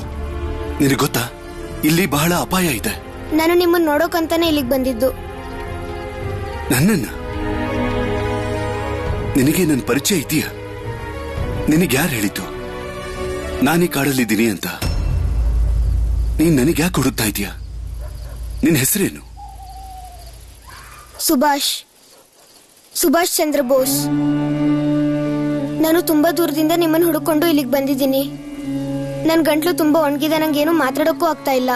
ನಿನಗೆ ಗೊತ್ತಾ, ಇಲ್ಲಿ ಬಹಳ ಅಪಾಯ ಇದೆ. ನಾನು ನಿಮ್ಮನ್ನ ನೋಡೋಕಂತಾನೆ ಇಲ್ಲಿಗೆ ಬಂದಿದ್ದು. ನನ್ನನ್ನ? ನಿನಗೆ ನನ್ನ ಪರಿಚಯ ಇದೆಯಾ? ನಿನಗೆ ಯಾರು ಹೇಳಿದ್ದು ನಾನೀ ಕಾಡಲ್ಲಿದ್ದೀನಿ ಅಂತ? ನೀನ್ ನನಗೆ ಯಾಕೆ ಹುಡುಕ್ತಾ ಇದೀಯಾ? ನಿನ್ನ ಹೆಸರೇನು? ಸುಭಾಷ್, ಸುಭಾಷ್ ಚಂದ್ರ ಬೋಸ್. ನಾನು ತುಂಬಾ ದೂರದಿಂದ ನಿಮ್ಮನ್ನು ಹುಡುಕೊಂಡು ಇಲ್ಲಿಗೆ ಬಂದಿದ್ದೀನಿ. ನನ್ ಗಂಟ್ಲು ತುಂಬಾ ಒಣಗಿದೆ, ನಂಗೇನು ಮಾತಾಡೋಕ್ಕೂ ಆಗ್ತಾ ಇಲ್ಲ.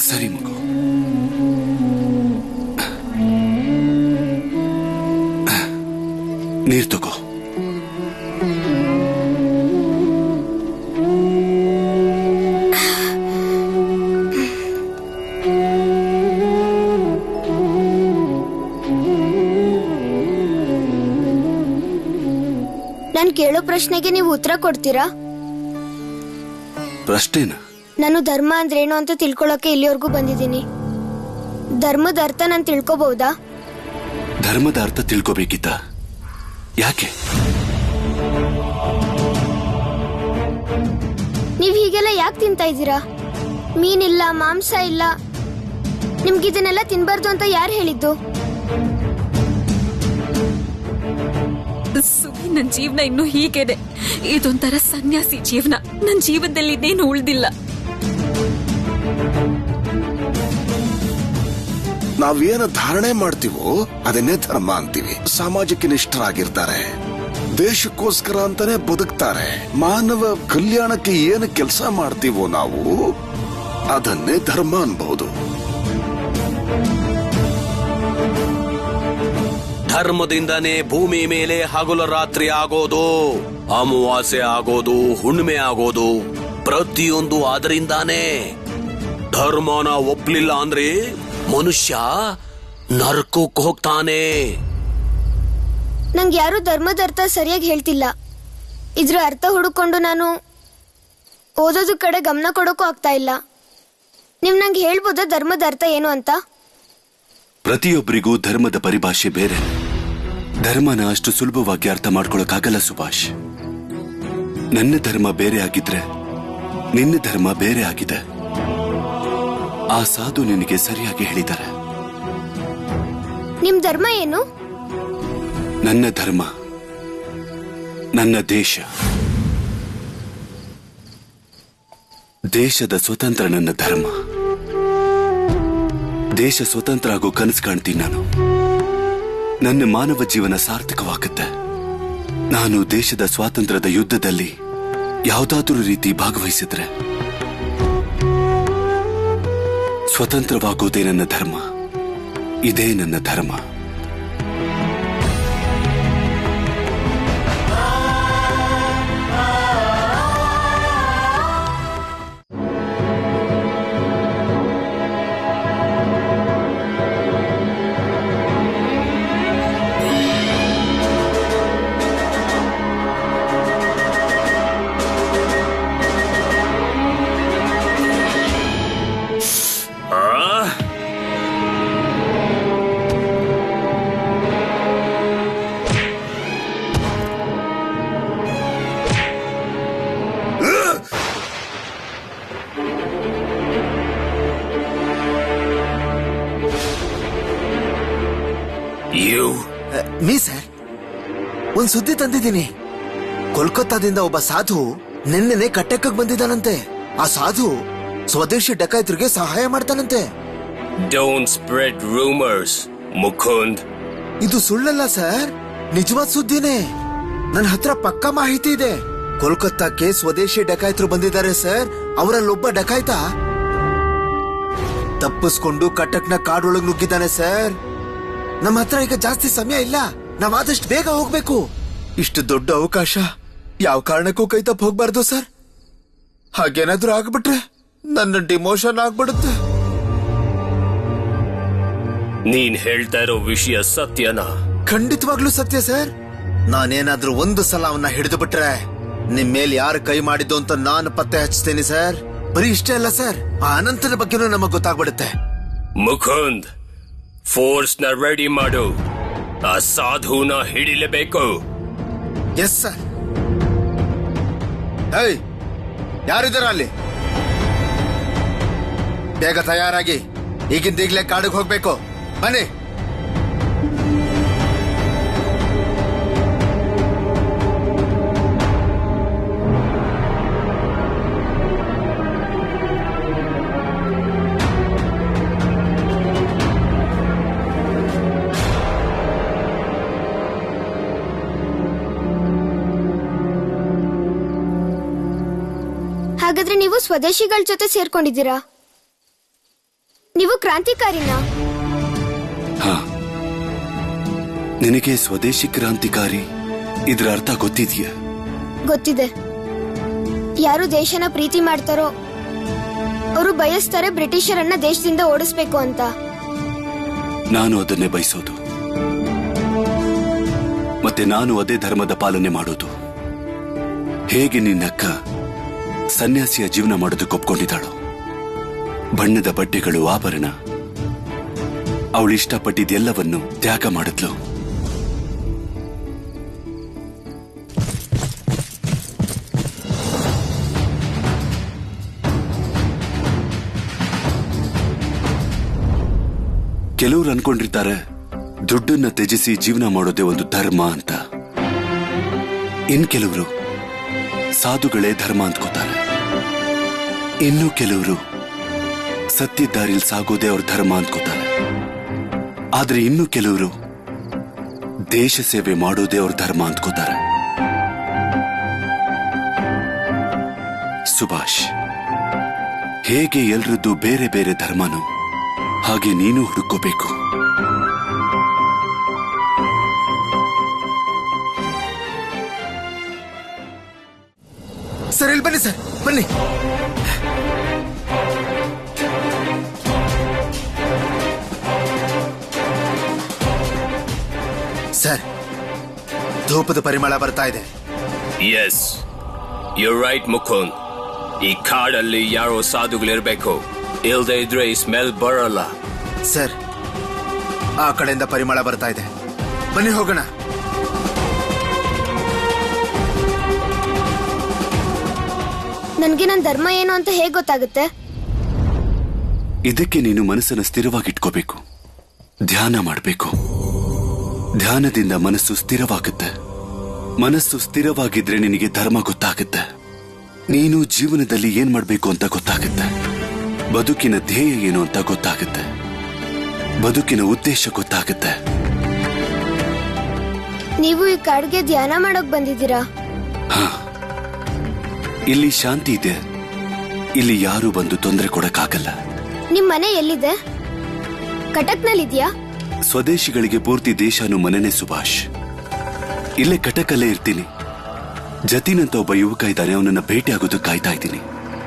ಸರಿ ಮಗು, ನೀರ್ ತಗೋ. ನಾನು ಕೇಳೋ ಪ್ರಶ್ನೆಗೆ ನೀವು ಉತ್ತರ ಕೊಡ್ತೀರಾ? ಪ್ರಶ್ನೆನಾ? ನಾನು ಧರ್ಮ ಅಂದ್ರೇನು ಅಂತ ತಿಳ್ಕೊಳ್ಳೋಕೆ ಇಲ್ಲಿವರೆಗೂ ಬಂದಿದ್ದೀನಿ. ಧರ್ಮದ ಅರ್ಥ ನಾನು ತಿಳ್ಕೋಬಹುದಾ? ಧರ್ಮದ ಅರ್ಥ ತಿಳ್ಕೋಬೇಕಿತ್ತ? ಯಾಕೆ? ನೀವ್ ಹೀಗೆಲ್ಲ ಯಾಕೆ ತಿಂತಾ ಇದ್ದೀರಾ? ಮೀನಿಲ್ಲ, ಮಾಂಸ ಇಲ್ಲ, ನಿಮ್ಗಿದನ್ನೆಲ್ಲ ತಿನ್ಬಾರ್ದು ಅಂತ ಯಾರು ಹೇಳಿದ್ದು? ಸುಮ್ಮನೆ ನನ್ ಜೀವನ ಇನ್ನು ಹೀಗಿದೆ. ಇದೊಂಥರ ಸನ್ಯಾಸಿ ಜೀವನ. ನನ್ ಜೀವನದಲ್ಲಿ ಇನ್ನೇನು ಉಳ್ದಿಲ್ಲ. ನಾವೇನು ಧಾರಣೆ ಮಾಡ್ತೀವೋ ಅದನ್ನೇ ಧರ್ಮ ಅಂತೀವಿ. ಸಾಮಾಜಿಕ ನಿಷ್ಠರಾಗಿರ್ತಾರೆ, ದೇಶಕ್ಕೋಸ್ಕರ ಅಂತಾನೆ ಬದುಕ್ತಾರೆ. ಮಾನವ ಕಲ್ಯಾಣಕ್ಕೆ ಏನು ಕೆಲಸ ಮಾಡ್ತೀವೋ ನಾವು ಅದನ್ನೇ ಧರ್ಮ ಅನ್ಬಹುದು. ಧರ್ಮದಿಂದಾನೇ ಭೂಮಿ ಮೇಲೆ ಹಗಲು ರಾತ್ರಿ ಆಗೋದು, ಅಮಾವಾಸ್ಯೆ ಆಗೋದು, ಹುಣ್ಣಿಮೆ ಆಗೋದು, ಪ್ರತಿಯೊಂದು ಅದರಿಂದಾನೇ. ಧರ್ಮನ ಒಪ್ಲಿಲ್ಲ ಅಂದ್ರೆ ಮನುಷ್ಯ ನರಕಕ್ಕೆ ಹೋಗ್ತಾನೆ. ನಂಗೆ ಯಾರು ಧರ್ಮದ ಅರ್ಥ ಸರಿಯಾಗಿ ಹೇಳ್ತಿಲ್ಲ. ಇದ್ರ ಅರ್ಥ ಹುಡುಕೊಂಡು ನಾನು ಓದೋದು ಕಡೆ ಗಮನ ಕೊಡೋಕ್ಕೂ ಆಗ್ತಾ ಇಲ್ಲ. ನೀವ್ ನಂಗೆ ಹೇಳ್ಬೋದಾ ಧರ್ಮದ ಅರ್ಥ ಏನು ಅಂತ? ಪ್ರತಿಯೊಬ್ಬರಿಗೂ ಧರ್ಮದ ಪರಿಭಾಷೆ ಬೇರೆ. ಧರ್ಮನ ಅಷ್ಟು ಸುಲಭವಾಗಿ ಅರ್ಥ ಮಾಡ್ಕೊಳಕ್ಕಾಗಲ್ಲ ಸುಭಾಷ್. ನನ್ನ ಧರ್ಮ ಬೇರೆ ಆಗಿದ್ರೆ ನಿನ್ನ ಧರ್ಮ ಬೇರೆ ಆಗಿದೆ. ಆ ಸಾಧು ನಿನಗೆ ಸರಿಯಾಗಿ ಹೇಳಿದ್ದಾರೆ. ನಿಮ್ ಧರ್ಮ ಏನು? ನನ್ನ ಧರ್ಮ ನನ್ನ ದೇಶ. ದೇಶದ ಸ್ವತಂತ್ರ ನನ್ನ ಧರ್ಮ. ದೇಶ ಸ್ವತಂತ್ರ ಆಗೋ ಕನಸು ಕಾಣ್ತೀನಿ ನಾನು. ನನ್ನ ಮಾನವ ಜೀವನ ಸಾರ್ಥಕವಾಗುತ್ತೆ. ನಾನು ದೇಶದ ಸ್ವಾತಂತ್ರ್ಯದ ಯುದ್ಧದಲ್ಲಿ ಯಾವುದಾದರೂ ರೀತಿ ಭಾಗವಹಿಸಿದ್ರೆ ಸ್ವತಂತ್ರವಾಗೋದೇ ನನ್ನ ಧರ್ಮ. ಇದೇ ನನ್ನ ಧರ್ಮ. ಮೀ ಸರ್, ಒಂದ್ ಸುದ್ದಿ ತಂದಿದ್ದೀನಿ. ಕೋಲ್ಕತ್ತಾದಿಂದ ಒಬ್ಬ ಸಾಧು ನಿನ್ನೆ ಕಟ್ಟೆಕ್ಕಕ್ ಬಂದಿದ್ದಾನಂತೆ. ಆ ಸಾಧು ಸ್ವದೇಶಿ ಡಕಾಯತರಿಗೆ ಸಹಾಯ ಮಾಡ್ತಾನಂತೆ. Don't spread rumors, Mukund. ಇದು ಸುಳ್ಳಲ್ಲ ಸರ್, ನಿಜವಾದ ಸುದ್ದಿನೇ. ನನ್ನ ಹತ್ರ ಪಕ್ಕಾ ಮಾಹಿತಿ ಇದೆ. ಕೋಲ್ಕತ್ತಾಕ್ಕೆ ಸ್ವದೇಶಿ ಡಕಾಯಿತರು ಬಂದಿದ್ದಾರೆ ಸರ್. ಅವರಲ್ಲೊಬ್ಬ ಡಕಾಯಿತ ತಪ್ಪಿಸ್ಕೊಂಡು ಕಟಕ್ನ ಕಾಡೊಳಗ್ ನುಗ್ಗಿದ್ದಾನೆ ಸರ್. ನಮ್ಮ ಹತ್ರ ಈಗ ಜಾಸ್ತಿ ಸಮಯ ಇಲ್ಲ, ನಾವ್ ಆದಷ್ಟು ಬೇಗ ಹೋಗ್ಬೇಕು. ಇಷ್ಟು ದೊಡ್ಡ ಅವಕಾಶ ಯಾವ ಕಾರಣಕ್ಕೂ ಕೈ ತಪ್ಪ ಹೋಗ್ಬಾರ್ದು ಸರ್. ಹಾಗೇನಾದ್ರೂ ಆಗ್ಬಿಟ್ರೆ ನನ್ನ ಡಿಮೋಷನ್ ಆಗ್ಬಿಡುತ್ತೆ. ನೀನ್ ಹೇಳ್ತಾ ಇರೋ ವಿಷಯ ಸತ್ಯನಾ? ಖಂಡಿತವಾಗ್ಲೂ ಸತ್ಯ ಸರ್. ನಾನೇನಾದ್ರೂ ಒಂದು ಸಲ ಅವನ್ನ ಹಿಡಿದು ಬಿಟ್ರೆ ನಿಮ್ ಮೇಲೆ ಯಾರು ಕೈ ಮಾಡಿದ್ದು ಅಂತ ನಾನು ಪತ್ತೆ ಹಚ್ತೇನೆ ಸರ್. ಬರೀ ಇಷ್ಟೇ ಅಲ್ಲ ಸರ್, ಆ ಅನಂತನ ಬಗ್ಗೆನೂ ನಮಗ್ ಗೊತ್ತಾಗ್ಬಿಡುತ್ತೆ. ಮುಕುಂದ್, ಫೋರ್ಸ್ ನ ರೆಡಿ ಮಾಡು. ಆ ಸಾಧುನ ಹಿಡಿಲೇಬೇಕು. Yes sir. ಏಯ್, ಯಾರಿದಾರ ಅಲ್ಲಿ? ಬೇಗ ತಯಾರಾಗಿ ಈಗಿಂದೀಗ್ಲೇ ಕಾಡಿಗೆ ಹೋಗ್ಬೇಕು. ಬನ್ನಿ. ಹಾಗಾದ್ರೆ ನೀವು ಸ್ವದೇಶಿಗಳ ಜೊತೆ ಸೇರ್ಕೊಂಡಿದ್ದೀರಾ? ನೀವು ಕ್ರಾಂತಿಕಾರಿನಾ? ಹಾ, ನಿನಗೆ ಸ್ವದೇಶಿ ಕ್ರಾಂತಿಕಾರಿ ಇದರ ಅರ್ಥ ಗೊತ್ತಿದೆಯಾ? ಗೊತ್ತಿದೆ. ಯಾರು ದೇಶನ ಪ್ರೀತಿ ಮಾಡ್ತಾರೋ ಅವರು ಬಯಸ್ತಾರೆ ಬ್ರಿಟಿಷರನ್ನ ದೇಶದಿಂದ ಓಡಿಸ್ಬೇಕು ಅಂತ. ನಾನು ಅದನ್ನೇ ಬಯಸೋದು, ಮತ್ತೆ ನಾನು ಅದೇ ಧರ್ಮದ ಪಾಲನೆ ಮಾಡೋದು. ಹೇಗೆ ನಿನ್ನಕ್ಕ ಸನ್ಯಾಸಿಯ ಜೀವನ ಮಾಡೋದಕ್ಕೆ ಒಪ್ಕೊಂಡಿದ್ದಾಳು. ಬಣ್ಣದ ಬಟ್ಟೆಗಳು, ಆಭರಣ, ಅವಳು ಇಷ್ಟಪಟ್ಟಿದ್ದೆಲ್ಲವನ್ನು ತ್ಯಾಗ ಮಾಡಿದ್ಲು. ಕೆಲವರು ಅನ್ಕೊಂಡಿರ್ತಾರೆ ದುಡ್ಡನ್ನ ತ್ಯಜಿಸಿ ಜೀವನ ಮಾಡೋದೇ ಒಂದು ಧರ್ಮ ಅಂತ. ಇನ್ ಕೆಲವರು ಸಾಧುಗಳೇ ಧರ್ಮ ಅಂದ್ಕೋತಾರೆ. ಇನ್ನು ಕೆಲವರು ಸತ್ಯದಾರಿಲ್ ಸಾಗೋದೇ ಅವ್ರ ಧರ್ಮ ಅಂದ್ಕೋತಾರೆ. ಆದ್ರೆ ಇನ್ನು ಕೆಲವರು ದೇಶ ಸೇವೆ ಮಾಡೋದೇ ಅವ್ರ ಧರ್ಮ ಅಂದ್ಕೋತಾರೆ. ಸುಭಾಷ್, ಹೇಗೆ ಎಲ್ರದ್ದು ಬೇರೆ ಬೇರೆ ಧರ್ಮನೋ ಹಾಗೆ ನೀನು ಹುಡುಕೋಬೇಕು. ಸರ್, ಇಲ್ಲಿ ಬನ್ನಿ ಸರ್, ಬನ್ನಿ. ಸರ್, ಧೂಪದ ಪರಿಮಳ ಬರ್ತಾ ಇದೆ. Yes, you right Mukund. ಈ ಕಾಡಲ್ಲಿ ಯಾರೋ ಸಾಧುಗಳಿರ್ಬೇಕು, ಇಲ್ದೇ ಇದ್ರೆ ಈ ಸ್ಮೆಲ್ ಬರಲ್ಲ. ಸರ್, ಆ ಕಡೆಯಿಂದ ಪರಿಮಳ ಬರ್ತಾ ಇದೆ. ಬನ್ನಿ ಹೋಗೋಣ. ನನ್ಗೆ ನನ್ನ ಧರ್ಮ ಏನು ಅಂತ ಹೇಗೆ ಗೊತ್ತಾಗುತ್ತೆ? ಇದಕ್ಕೆ ನೀನು ಮನಸ್ಸನ್ನು ಸ್ಥಿರವಾಗಿಟ್ಕೋಬೇಕು, ಧ್ಯಾನ ಮಾಡಬೇಕು. ಧ್ಯಾನದಿಂದ ಮನಸ್ಸು ಸ್ಥಿರವಾಗುತ್ತೆ. ಮನಸ್ಸು ಸ್ಥಿರವಾಗಿದ್ರೆ ನಿನಗೆ ಧರ್ಮ ಗೊತ್ತಾಗುತ್ತೆ. ನೀನು ಜೀವನದಲ್ಲಿ ಏನ್ ಮಾಡಬೇಕು ಅಂತ ಗೊತ್ತಾಗುತ್ತೆ. ಬದುಕಿನ ಧ್ಯೇಯ ಏನು ಅಂತ ಗೊತ್ತಾಗುತ್ತೆ. ಬದುಕಿನ ಉದ್ದೇಶ ಗೊತ್ತಾಗುತ್ತೆ. ನೀವು ಈ ಕಾಡಿಗೆ ಧ್ಯಾನ ಮಾಡೋಕ್ ಬಂದಿದ್ದೀರಾ? ಹಾ, ಇಲ್ಲಿ ಶಾಂತಿ ಇದೆ. ಇಲ್ಲಿ ಯಾರು ಬಂದು ತೊಂದರೆ ಕೊಡಕ್ಕಾಗಲ್ಲ. ನಿಮ್ ಮನೆ ಎಲ್ಲಿದೆ? ಕಟಕ್ನಲ್ಲಿದ್ಯಾ? ಸ್ವದೇಶಿಗಳಿಗೆ ಪೂರ್ತಿ ದೇಶನು ಮನೆನೇ ಸುಭಾಷ್. ಇಲ್ಲೇ ಕಟಕಲ್ಲೇ ಇರ್ತೀನಿ. ಜತೀನ್ ಅಂತ ಒಬ್ಬ ಯುವಕ ಇದ್ದಾನೆ, ಅವನನ್ನ ಭೇಟಿ ಆಗೋದಕ್ಕೆ ಕಾಯ್ತಾ ಇದ್ದೀನಿ.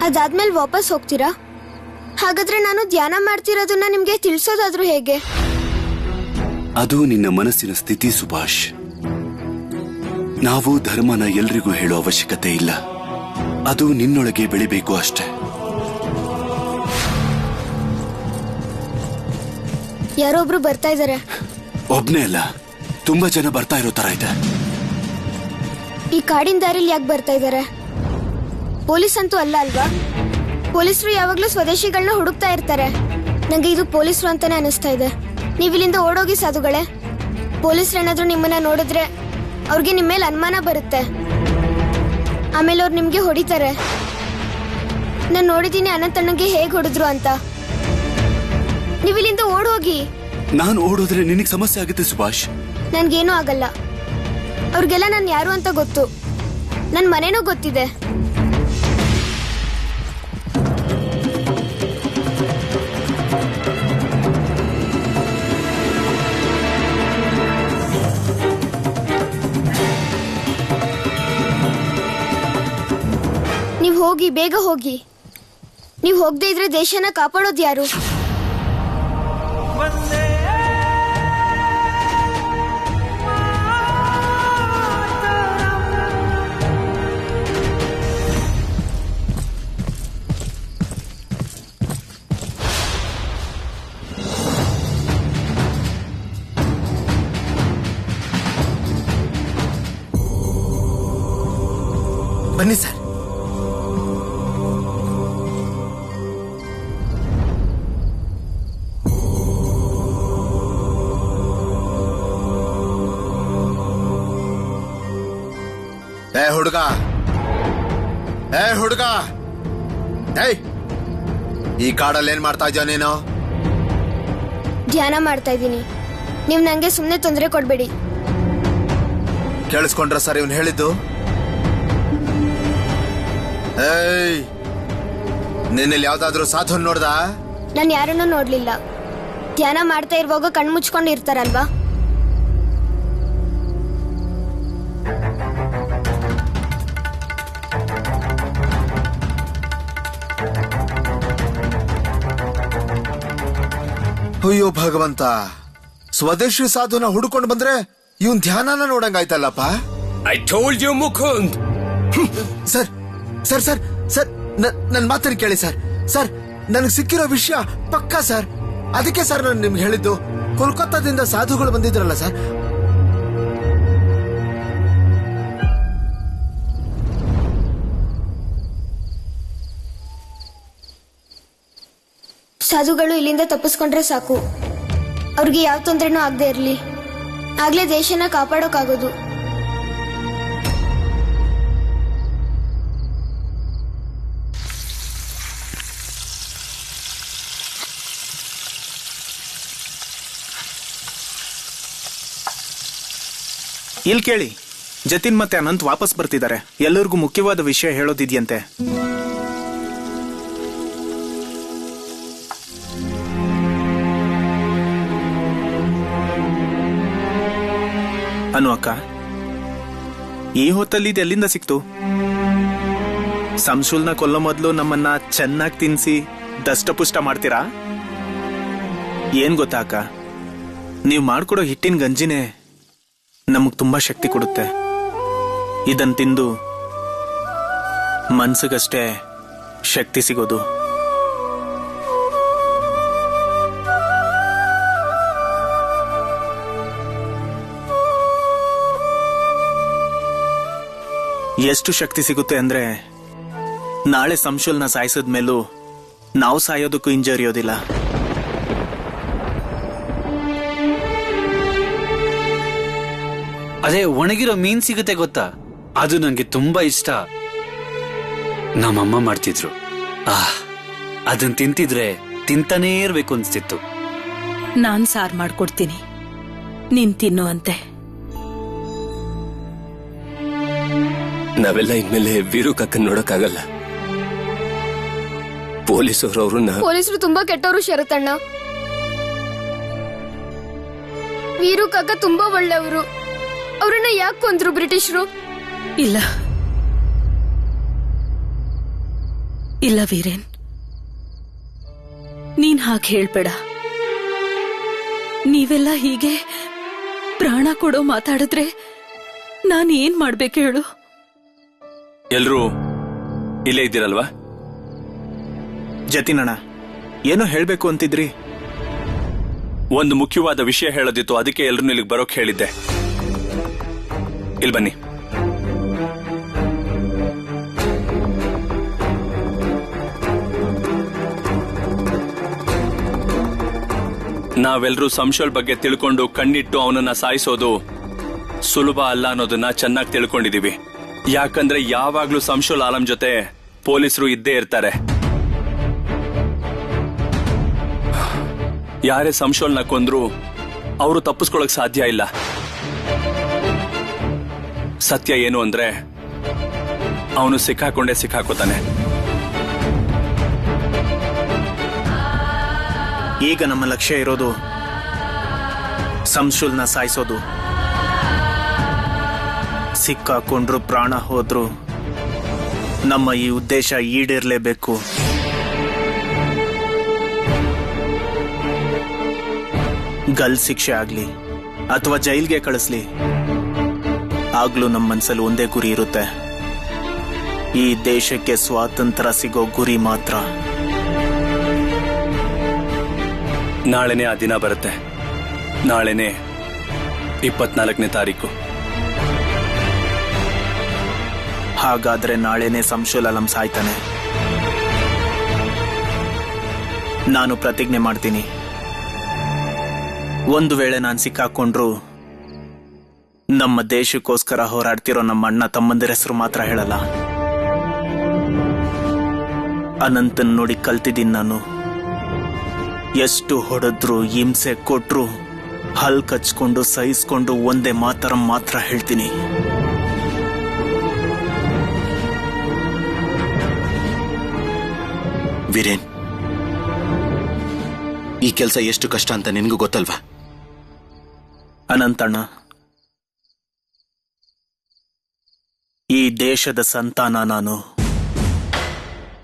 ಅದಾದ್ಮೇಲೆ ವಾಪಸ್ ಹೋಗ್ತೀರಾ? ಹಾಗಾದ್ರೆ ನಾನು ಧ್ಯಾನ ಮಾಡ್ತಿರೋದನ್ನ ನಿಮ್ಗೆ ತಿಳಿಸೋದಾದ್ರೂ ಹೇಗೆ? ಅದು ನಿನ್ನ ಮನಸ್ಸಿನ ಸ್ಥಿತಿ ಸುಭಾಷ್. ನಾವು ಧರ್ಮನ ಎಲ್ರಿಗೂ ಹೇಳೋ ಅವಶ್ಯಕತೆ ಇಲ್ಲ. ಅದು ನಿನ್ನೊಳಗೆ ಬೆಳಿಬೇಕು ಅಷ್ಟೇ. ಯಾರೊಬ್ರು ಬರ್ತಾ ಇದಾರೆ. ಒಬ್ನೇ ಅಲ್ಲ, ತುಂಬಾ ಜನ ಬರ್ತಾ ಇರೋ ತರ ಇದೆ. ಈ ಕಾಡಿನ ದಾರಿಲಿ ಯಾಕೆ ಬರ್ತಾ ಇದಾರೆ? ಪೊಲೀಸ್ ಅಂತೂ ಅಲ್ಲ ಅಲ್ವಾ? ಪೊಲೀಸರು ಯಾವಾಗ್ಲೂ ಸ್ವದೇಶಿಗಳನ್ನ ಹುಡುಕ್ತಾ ಇರ್ತಾರೆ. ನಂಗೆ ಇದು ಪೊಲೀಸರು ಅಂತಾನೆ ಅನಿಸ್ತಾ ಇದೆ. ನೀವಿಲ್ಲಿಂದ ಓಡೋಗಿ ಸಾಧುಗಳೇ. ಪೊಲೀಸರೇನಾದ್ರೂ ನಿಮ್ಮನ್ನ ನೋಡಿದ್ರೆ ಅವ್ರಿಗೆ ನಿಮ್ಮ ಮೇಲೆ ಅನುಮಾನ ಬರುತ್ತೆ. ಆಮೇಲೆ ಅವ್ರು ನಿಮ್ಗೆ ಹೊಡಿತಾರೆ. ನಾನು ನೋಡಿದ್ದೀನಿ ಅನಂತಣ್ಣಗೆ ಹೇಗೆ ಹೊಡೆದ್ರು ಅಂತ. ನೀವಿಲ್ಲಿಂದ ಓಡೋಗಿ. ನಾನು ಓಡೋದ್ರೆ ನಿನಗೆ ಸಮಸ್ಯೆ ಆಗುತ್ತೆ ಸುಭಾಷ್. ನನ್ಗೇನೂ ಆಗಲ್ಲ. ಅವ್ರಿಗೆಲ್ಲ ನಾನು ಯಾರು ಅಂತ ಗೊತ್ತು. ನನ್ ಮನೆನೂ ಗೊತ್ತಿದೆ. ನೀವ್ ಹೋಗಿ, ಬೇಗ ಹೋಗಿ. ನೀವ್ ಹೋಗದೆ ಇದ್ರೆ ದೇಶನ ಕಾಪಾಡೋದು ಯಾರು? ಬನ್ನಿ ಸರ್. ಹುಡುಗ, ಹುಡುಗ, ಈ ಕಾಡಲ್ಲಿ ಏನ್ ಮಾಡ್ತಾ ಇದ್ಯಾ ನೀನು? ಧ್ಯಾನ ಮಾಡ್ತಾ ಇದ್ದೀನಿ. ನೀವ್ ನಂಗೆ ಸುಮ್ನೆ ತೊಂದರೆ ಕೊಡ್ಬೇಡಿ. ಕೇಳಿಸ್ಕೊಂಡ್ರ ಸರ್ ಇವ್ನು ಹೇಳಿದ್ದು? ನಿನ್ನಲ್ಲಿ ಯಾವ್ದಾದ್ರು ಸಾಧು ನೋಡ್ದ? ನಾನು ಯಾರನ್ನೂ ನೋಡ್ಲಿಲ್ಲ. ಧ್ಯಾನ ಮಾಡ್ತಾ ಇರುವಾಗ ಕಣ್ ಮುಚ್ಕೊಂಡು ಇರ್ತಾರಲ್ವಾ? ಅಯ್ಯೋ ಭಗವಂತ, ಸ್ವದೇಶಿ ಸಾಧುನ ಹುಡುಕೊಂಡು ಬಂದ್ರೆ ಇವನ್ ಧ್ಯಾನನ ನೋಡಂಗಾಯ್ತಲ್ಲಪ್ಪ. I told you Mukund. Sir sir sir sir ನನ್ ಮಾತನ್ನ ಕೇಳಿ ಸರ್. ಸರ್ ನನಗೆ ಸಿಕ್ಕಿರೋ ವಿಷಯ ಪಕ್ಕಾ ಸರ್. ಅದಕ್ಕೆ ಸರ್ ನಾನು ನಿಮ್ಗೆ ಹೇಳಿದ್ದು, ಕೋಲ್ಕತ್ತಾದಿಂದ ಸಾಧುಗಳು ಬಂದಿದ್ರಲ್ಲ ಸರ್. ಸಾಧುಗಳು ಇಲ್ಲಿಂದ ತಪ್ಪಿಸ್ಕೊಂಡ್ರೆ ಸಾಕು. ಅವ್ರಿಗೆ ಯಾವ ತೊಂದರೆನೂ ಆಗದೆ ಇರ್ಲಿ. ಆಗ್ಲೇ ದೇಶನ ಕಾಪಾಡೋಕ್ಕಾಗೋದು. ಇಲ್ಲಿ ಕೇಳಿ, ಜತಿನ್ ಮತ್ತೆ ಅನಂತ್ ವಾಪಸ್ ಬರ್ತಿದ್ದಾರೆ. ಎಲ್ಲರಿಗೂ ಮುಖ್ಯವಾದ ವಿಷಯ ಹೇಳೋದಿದ್ಯಂತೆ. ಅನು ಅಕ್ಕ, ಈ ಹೊತ್ತಲ್ಲಿ ಇದು ಎಲ್ಲಿಂದ ಸಿಕ್ತು? ಸಂಶುಲ್ನ ಕೊಲ್ಲೋ ಮೊದಲು ನಮ್ಮನ್ನ ಚೆನ್ನಾಗಿ ತಿನ್ಸಿ ದಷ್ಟಪುಷ್ಟ ಮಾಡ್ತೀರಾ? ಏನ್ ಗೊತ್ತಾ ಅಕ್ಕ, ನೀವು ಮಾಡ್ಕೊಡೋ ಹಿಟ್ಟಿನ ಗಂಜಿನೇ ನಮಗ್ ತುಂಬಾ ಶಕ್ತಿ ಕೊಡುತ್ತೆ. ಇದನ್ ತಿಂದು ಮನ್ಸಿಗಷ್ಟೇ ಶಕ್ತಿ ಸಿಗೋದು. ಎಷ್ಟು ಶಕ್ತಿ ಸಿಗುತ್ತೆ ಅಂದ್ರೆ, ನಾಳೆ ಸಂಶುಲ್ನ ಸಾಯಿಸಿದ್ಮೇಲೂ ನಾವು ಸಾಯೋದಕ್ಕೂ ಹಿಂಜರಿಯೋದಿಲ್ಲ. ಅದೇ ಒಣಗಿರೋ ಮೀನ್ ಸಿಗುತ್ತೆ ಗೊತ್ತಾ, ಅದು ನಂಗೆ ತುಂಬಾ ಇಷ್ಟ. ನಮ್ಮಮ್ಮ ಮಾಡ್ತಿದ್ರು. ಅದನ್ ತಿಂತಿದ್ರೆ ತಿಂತಾನೇ ಇರ್ಬೇಕು ಅನ್ಸ್ತಿತ್ತು. ನಾನ್ ಸಾರ್ ಮಾಡ್ಕೊಡ್ತೀನಿ, ನೀನ್ ತಿನ್ನುವಂತೆ. ನಾವೆಲ್ಲ ಇನ್ಮೇಲೆ ವೀರು ಕಕ್ಕನ್ ನೋಡಕ್ಕಾಗಲ್ಲ. ಪೊಲೀಸರು ಅವ್ರನ್ನ ಪೊಲೀಸರು ತುಂಬಾ ಕೆಟ್ಟವರು ಶರತಣ್ಣ. ವೀರು ಕಾಕ ತುಂಬಾ ಒಳ್ಳೆಯವರು. ಅವ್ರನ್ನ ಯಾಕೆ ಕೊಂದ್ರು ಬ್ರಿಟಿಷರು? ಇಲ್ಲ ಇಲ್ಲ ವೀರೇನ್, ನೀನ್ ಹಾಗೆ ಹೇಳ್ಬೇಡ. ನೀವೆಲ್ಲ ಹೀಗೆ ಪ್ರಾಣ ಕೊಡೋ ಮಾತಾಡಿದ್ರೆ ನಾನ್ ಏನ್ ಮಾಡ್ಬೇಕು ಹೇಳು? ಎಲ್ರೂ ಇಲ್ಲೇ ಇದ್ದೀರಲ್ವಾ? ಜತಿನಣ್ಣ, ಏನೋ ಹೇಳ್ಬೇಕು ಅಂತಿದ್ರಿ? ಒಂದು ಮುಖ್ಯವಾದ ವಿಷಯ ಹೇಳೋದಿತ್ತು, ಅದಕ್ಕೆ ಎಲ್ರೂ ಇಲ್ಲಿಗೆ ಬರೋಕ್ ಹೇಳಿದ್ದೆ. ಇಲ್ಲಿ ಬನ್ನಿ. ನಾವೆಲ್ಲರೂ ಸಂಶೋಲ್ ಬಗ್ಗೆ ತಿಳ್ಕೊಂಡು ಕಣ್ಣಿಟ್ಟು ಅವನನ್ನ ಸಾಯಿಸೋದು ಸುಲಭ ಅಲ್ಲ ಅನ್ನೋದನ್ನ ಚೆನ್ನಾಗಿ ತಿಳ್ಕೊಂಡಿದೀವಿ. ಯಾಕಂದ್ರೆ ಯಾವಾಗ್ಲೂ ಸಂಶೋಲ್ ಆಲಂ ಜೊತೆ ಪೊಲೀಸರು ಇದ್ದೇ ಇರ್ತಾರೆ. ಯಾರೇ ಸಂಶೋಲ್ನ ಕೊಂದ್ರು ಅವರು ತಪ್ಪಿಸ್ಕೊಳಕ್ ಸಾಧ್ಯ ಇಲ್ಲ. ಸತ್ಯ ಏನು ಅಂದ್ರೆ ಅವನು ಸಿಕ್ಕಾಕೋತಾನೆ. ಈಗ ನಮ್ಮ ಲಕ್ಷ್ಯ ಇರೋದು ಸಂಶುಲ್ನ ಸಾಯಿಸೋದು. ಸಿಕ್ಕಾಕೊಂಡ್ರು ಪ್ರಾಣ ಹೋದ್ರು ನಮ್ಮ ಈ ಉದ್ದೇಶ ಈಡೇರ್ಲೇಬೇಕು. ಗಲ್ ಶಿಕ್ಷೆ ಆಗ್ಲಿ ಅಥವಾ ಜೈಲ್ಗೆ ಕಳಿಸ್ಲಿ, ಆಗ್ಲೂ ನಮ್ಮ ಮನ್ಸಲ್ಲಿ ಒಂದೇ ಗುರಿ ಇರುತ್ತೆ. ಈ ದೇಶಕ್ಕೆ ಸ್ವಾತಂತ್ರ್ಯ ಸಿಗೋ ಗುರಿ ಮಾತ್ರ. ನಾಳೆನೇ ಆ ದಿನ ಬರುತ್ತೆ. ನಾಳೆನೇ 24ನೇ ತಾರೀಕು. ಹಾಗಾದ್ರೆ ನಾಳೆನೇ ಸಂಶುಲ್ ಆಲಂ ಸಾಯ್ತಾನೆ. ನಾನು ಪ್ರತಿಜ್ಞೆ ಮಾಡ್ತೀನಿ, ಒಂದು ವೇಳೆ ನಾನು ಸಿಕ್ಕಾಕೊಂಡ್ರು ನಮ್ಮ ದೇಶಕ್ಕೋಸ್ಕರ ಹೋರಾಡ್ತಿರೋ ನಮ್ಮ ಅಣ್ಣ ತಮ್ಮಂದಿರ ಹೆಸರು ಮಾತ್ರ ಹೇಳಲ್ಲ. ಅನಂತನ್ ನೋಡಿ ಕಲ್ತಿದ್ದೀನಿ ನಾನು. ಎಷ್ಟು ಹೊಡೆದ್ರು ಹಿಂಸೆ ಕೊಟ್ರು ಹಲ್ ಕಚ್ಕೊಂಡು ಸಹಿಸ್ಕೊಂಡು ಒಂದೇ ಮಾತರಂ ಮಾತ್ರ ಹೇಳ್ತೀನಿ. ವೀರೇನ್, ಈ ಕೆಲಸ ಎಷ್ಟು ಕಷ್ಟ ಅಂತ ನಿನಗೂ ಗೊತ್ತಲ್ವಾ? ಅನಂತಣ್ಣ, ಈ ದೇಶದ ಸಂತಾನ ನಾನು.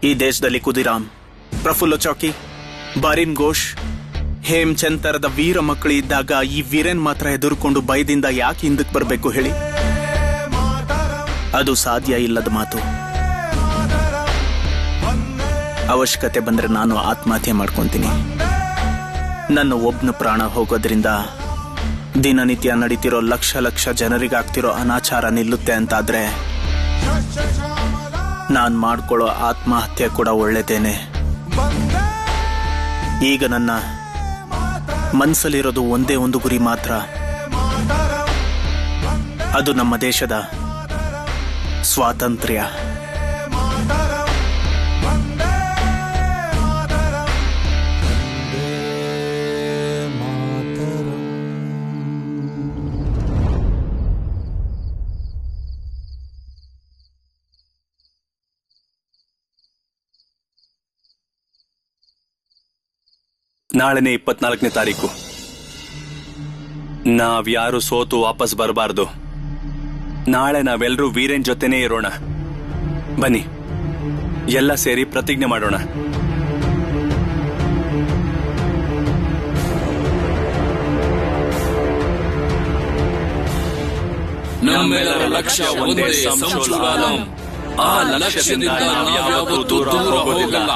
ಈ ದೇಶದಲ್ಲಿ ಕುದಿರಾಮ್, ಪ್ರಫುಲ್ಲ ಚೌಕಿ, ಬಾರಿನ್ ಘೋಷ್, ಹೇಮಚಂದ್ ತರದ ವೀರ ಮಕ್ಕಳು ಇದ್ದಾಗ ಈ ವೀರೇನ್ ಮಾತ್ರ ಎದುರುಕೊಂಡು ಭಯದಿಂದ ಯಾಕೆ ಹಿಂದಕ್ಕೆ ಬರಬೇಕು ಹೇಳಿ? ಅದು ಸಾಧ್ಯ ಇಲ್ಲದ ಮಾತು. ಅವಶ್ಯಕತೆ ಬಂದ್ರೆ ನಾನು ಆತ್ಮಹತ್ಯೆ ಮಾಡ್ಕೊಂತೀನಿ. ನನ್ನ ಒಬ್ನ ಪ್ರಾಣ ಹೋಗೋದ್ರಿಂದ ದಿನನಿತ್ಯ ನಡೀತಿರೋ ಲಕ್ಷ ಲಕ್ಷ ಜನರಿಗಾಗ್ತಿರೋ ಅನಾಚಾರ ನಿಲ್ಲುತ್ತೆ ಅಂತಾದ್ರೆ ನಾನ್ ಮಾಡ್ಕೊಳ್ಳೋ ಆತ್ಮಹತ್ಯೆ ಕೂಡ ಒಳ್ಳೆದೇನೆ. ಈಗ ನನ್ನ ಮನಸ್ಸಲ್ಲಿರೋದು ಒಂದೇ ಒಂದು ಗುರಿ ಮಾತ್ರ. ಅದು ನಮ್ಮ ದೇಶದ ಸ್ವಾತಂತ್ರ್ಯ. ನಾಳೆನೇ 24ನೇ ತಾರೀಕು. ನಾವ್ಯಾರು ಸೋತು ವಾಪಸ್ ಬರಬಾರ್ದು. ನಾಳೆ ನಾವೆಲ್ಲರೂ ವೀರೇನ್ ಜೊತೆನೇ ಇರೋಣ. ಬನ್ನಿ, ಎಲ್ಲ ಸೇರಿ ಪ್ರತಿಜ್ಞೆ ಮಾಡೋಣ. ನಮ್ಮೆಲ್ಲರ ಲಕ್ಷ್ಯ ಒಂದೇ, ಸಂಶುಲ್ ಆಲಂ. ಆ ಲಕ್ಷ್ಯದಿಂದ ನಾವ್ಯಾವತ್ತೂ ದೂರ ಹೋಗೋದಿಲ್ಲ.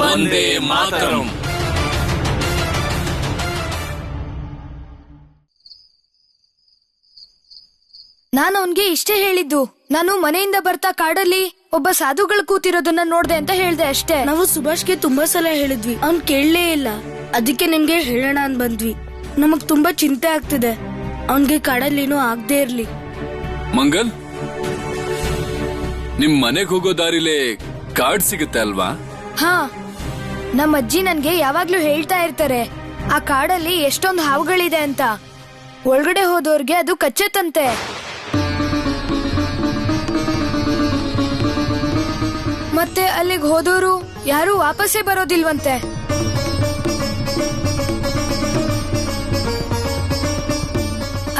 ವಂದೇ ಮಾತರಂ. ನಾನು ಅವನ್ಗೆ ಇಷ್ಟೇ ಹೇಳಿದ್ದು. ನಾನು ಮನೆಯಿಂದ ಬರ್ತಾ ಕಾಡಲ್ಲಿ ಒಬ್ಬ ಸಾಧುಗಳು ಕೂತಿರೋದನ್ನ ನೋಡ್ದೆ ಅಂತ ಹೇಳ್ದೆ ಅಷ್ಟೇ. ನಾವು ಸುಭಾಷ್ಗೆ ತುಂಬಾ ಸಲ ಹೇಳಿದ್ವಿ, ಅವ್ನ್ ಕೇಳಲೇ ಇಲ್ಲ. ಅದಕ್ಕೆ ನಿಮ್ಗೆ ಹೇಳೋಣ ಅಂತ ಬಂದ್ವಿ. ನಮಗ್ ತುಂಬಾ ಚಿಂತೆ ಆಗ್ತಿದೆ, ಅವನ್ಗೆ ಕಾಡಲ್ಲೇನೋ ಆಗದೆ ಇರ್ಲಿ. ಮಂಗಲ್, ನಿಮ್ ಮನೆಗ್ ಹೋಗೋ ದಾರಿಲೇ ಕಾರ್ಡ್ ಸಿಗುತ್ತೆ ಅಲ್ವಾ? ಹಾ, ನಮ್ಮ ಅಜ್ಜಿ ನನ್ಗೆ ಯಾವಾಗ್ಲೂ ಹೇಳ್ತಾ ಇರ್ತಾರೆ ಆ ಕಾಡಲ್ಲಿ ಎಷ್ಟೊಂದು ಹಾವುಗಳಿದೆ ಅಂತ. ಒಳಗಡೆ ಹೋದವ್ರಿಗೆ ಅದು ಕಚ್ಚತ್ತಂತೆ. ಮತ್ತೆ ಅಲ್ಲಿಗೆ ಹೋದವರು ಯಾರು ವಾಪಸ್ಸೇ ಬರೋದಿಲ್ವಂತೆ.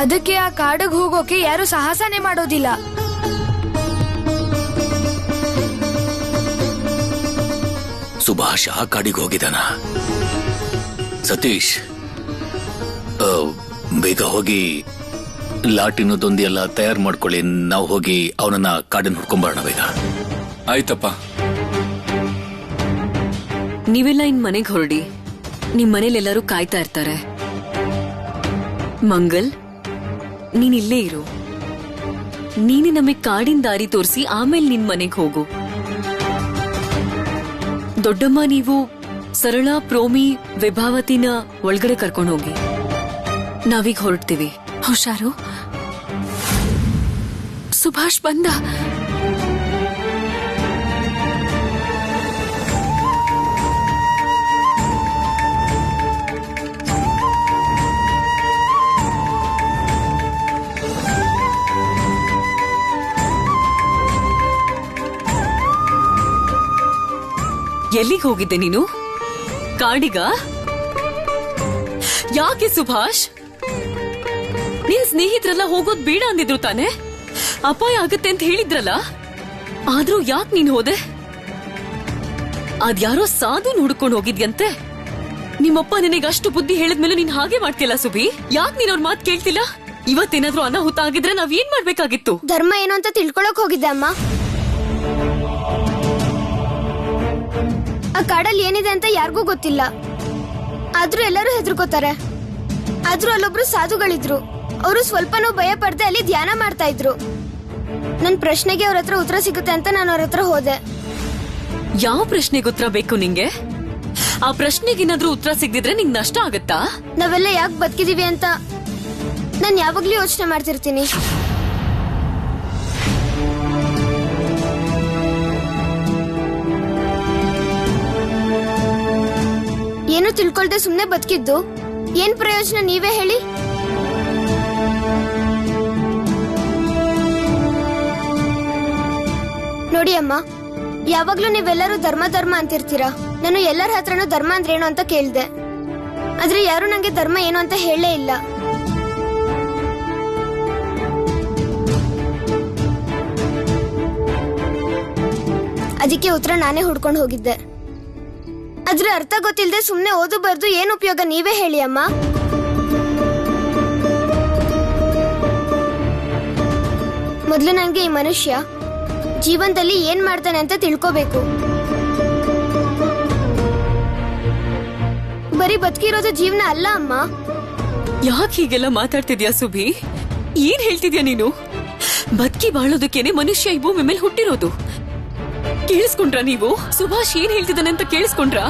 ಅದಕ್ಕೆ ಆ ಕಾಡಿಗೆ ಹೋಗೋಕೆ ಯಾರು ಸಾಹಸನೇ ಮಾಡೋದಿಲ್ಲ. ಸುಭಾಷ್ ಆ ಕಾಡಿಗೆ ಹೋಗಿದ್ದಾನ? ಸತೀಶ್, ಬೇಗ ಹೋಗಿ ಲಾಟಿನದೊಂದು ಎಲ್ಲ ತಯಾರು ಮಾಡ್ಕೊಳ್ಳಿ. ನಾವು ಹೋಗಿ ಅವನನ್ನ ಕಾಡನ್ನು ಹುಡ್ಕೊಂಬರೋಣ ಬೇಗ. ಆಯ್ತಪ್ಪ. ನೀವೆಲ್ಲ ಇನ್ ಮನೆಗೆ ಹೊರಡಿ. ನಿಮ್ ಮನೇಲೆಲ್ಲರೂ ಕಾಯ್ತಾ ಇರ್ತಾರೆ. ಮಂಗಲ್, ನೀನ್ ಇಲ್ಲೇ ಇರು. ನೀನೆ ನಮಗ್ ಕಾಡಿನ ದಾರಿ ತೋರಿಸಿ ಆಮೇಲೆ ನಿನ್ ಮನೆಗೆ ಹೋಗು. ದೊಡ್ಡಮ್ಮ, ನೀವು ಸರಳ, ಪ್ರೋಮಿ, ವಿಭಾವತಿನ ಒಳಗಡೆ ಕರ್ಕೊಂಡು ಹೋಗಿ. ನಾವೀಗ ಹೊರಡ್ತೀವಿ. ಹುಷಾರು. ಸುಭಾಷ್ ಬಂದ. ಎಲ್ಲಿಗೆ ಹೋಗಿದ್ದೆ ನೀನು? ಕಾಡಿಗ? ಯಾಕೆ ಸುಭಾಷ್? ನಿನ್ ಸ್ನೇಹಿತರೆಲ್ಲ ಹೋಗೋದ್ ಬೇಡ ಅಂದಿದ್ರು ತಾನೆ? ಅಪಾಯ ಆಗತ್ತೆ ಅಂತ ಹೇಳಿದ್ರಲ್ಲ, ಆದ್ರೂ ಯಾಕೆ ನೀನ್ ಹೋದೆ? ಅದ್ಯಾರೋ ಸಾಧು ಹುಡ್ಕೊಂಡು ಹೋಗಿದ್ಯಂತೆ. ನಿಮ್ಮಪ್ಪ ನಿನಗೆ ಅಷ್ಟು ಬುದ್ಧಿ ಹೇಳಿದ್ಮೇಲೆ ನೀನ್ ಹಾಗೆ ಮಾಡ್ತಿಲ್ಲ ಸುಬಿ. ಯಾಕೆ ನೀನ್ ಅವ್ರ ಮಾತು ಕೇಳ್ತಿಲ್ಲ? ಇವತ್ತೇನಾದ್ರೂ ಅನಾಹುತ ಆಗಿದ್ರೆ ನಾವ್ ಏನ್ ಮಾಡ್ಬೇಕಾಗಿತ್ತು? ಧರ್ಮ ಏನು ಅಂತ ತಿಳ್ಕೊಳಕ್ ಹೋಗಿದ್ದೆ ಅಮ್ಮ. ಆ ಕಾಡಲ್ಲಿ ಏನಿದೆ ಅಂತ ಯಾರಿಗೂ ಗೊತ್ತಿಲ್ಲ. ಆದ್ರೂ ಎಲ್ಲರೂ ಹೆದರ್ಕೋತಾರೆ. ಆದ್ರೂ ಅಲ್ಲೊಬ್ರು ಸಾಧುಗಳಿದ್ರು. ಅವರು ಸ್ವಲ್ಪನೂ ಭಯ ಪಡದೆ ಅಲ್ಲಿ ಧ್ಯಾನ ಮಾಡ್ತಾ ಇದ್ರು. ನನ್ ಪ್ರಶ್ನೆಗೆ ಅವ್ರ ಹತ್ರ ಉತ್ತರ ಸಿಗುತ್ತೆ ಅಂತ ನಾನು ಅವ್ರ ಹತ್ರ ಹೋದೆ. ಯಾವ ಪ್ರಶ್ನೆಗೆ ಉತ್ತರ ಬೇಕು ನಿಂಗೆ? ಆ ಪ್ರಶ್ನೆಗೇನಾದ್ರೂ ಉತ್ತರ ಸಿಗದಿದ್ರೆ ನಿಂಗ್ ನಷ್ಟ ಆಗತ್ತಾ? ನಾವೆಲ್ಲ ಯಾಕೆ ಬದುಕಿದೀವಿ ಅಂತ ನಾನ್ ಯಾವಾಗ್ಲೂ ಯೋಚನೆ ಮಾಡ್ತಿರ್ತೀನಿ. ಏನು ತಿಳ್ಕೊಳ್ದೆ ಸುಮ್ನೆ ಬದುಕಿದ್ದು ಏನ್ ಪ್ರಯೋಜನ ನೀವೇ ಹೇಳಿ? ನೋಡಿ ಅಮ್ಮ, ಯಾವಾಗ್ಲೂ ನೀವೆಲ್ಲರೂ ಧರ್ಮ ಧರ್ಮ ಅಂತಿರ್ತೀರಾ. ನಾನು ಎಲ್ಲರ ಹತ್ರನೂ ಧರ್ಮ ಅಂದ್ರೆ ಏನು ಅಂತ ಕೇಳ್ದೆ. ಆದ್ರೆ ಯಾರು ನಂಗೆ ಧರ್ಮ ಏನು ಅಂತ ಹೇಳೇ ಇಲ್ಲ. ಅದಕ್ಕೆ ಉತ್ತರ ನಾನೇ ಹುಡ್ಕೊಂಡು ಹೋಗಿದ್ದೆ. ಅದ್ರ ಅರ್ಥ ಗೊತ್ತಿಲ್ಲದೆ ಸುಮ್ನೆ ಓದು ಬರ್ದು ಏನ್ ಉಪಯೋಗ ನೀವೇ ಹೇಳಿ ಅಮ್ಮ. ಮೊದ್ಲು ನನ್ಗೆ ಈ ಮನುಷ್ಯ ಜೀವನದಲ್ಲಿ ಏನ್ ಮಾಡ್ತಾನೆ ಅಂತ ತಿಳ್ಕೋಬೇಕು. ಬರೀ ಬದುಕಿರೋದು ಜೀವನ ಅಲ್ಲ ಅಮ್ಮ. ಯಾಕೆ ಹೀಗೆಲ್ಲ ಮಾತಾಡ್ತಿದ್ಯಾ ಸುಭಿ? ಏನ್ ಹೇಳ್ತಿದ್ಯಾ ನೀನು? ಬದುಕಿ ಬಾಳೋದಕ್ಕೇನೆ ಮನುಷ್ಯ ಈ ಭೂಮಿ ಮೇಲೆ ಹುಟ್ಟಿರೋದು. ಕೇಳಿಸ್ಕೊಂಡ್ರಾ ನೀವು? ಸುಭಾಷ್ ಏನ್ ಹೇಳ್ತಿದ್ದಾನೆ ಅಂತ ಕೇಳಿಸ್ಕೊಂಡ್ರಾ?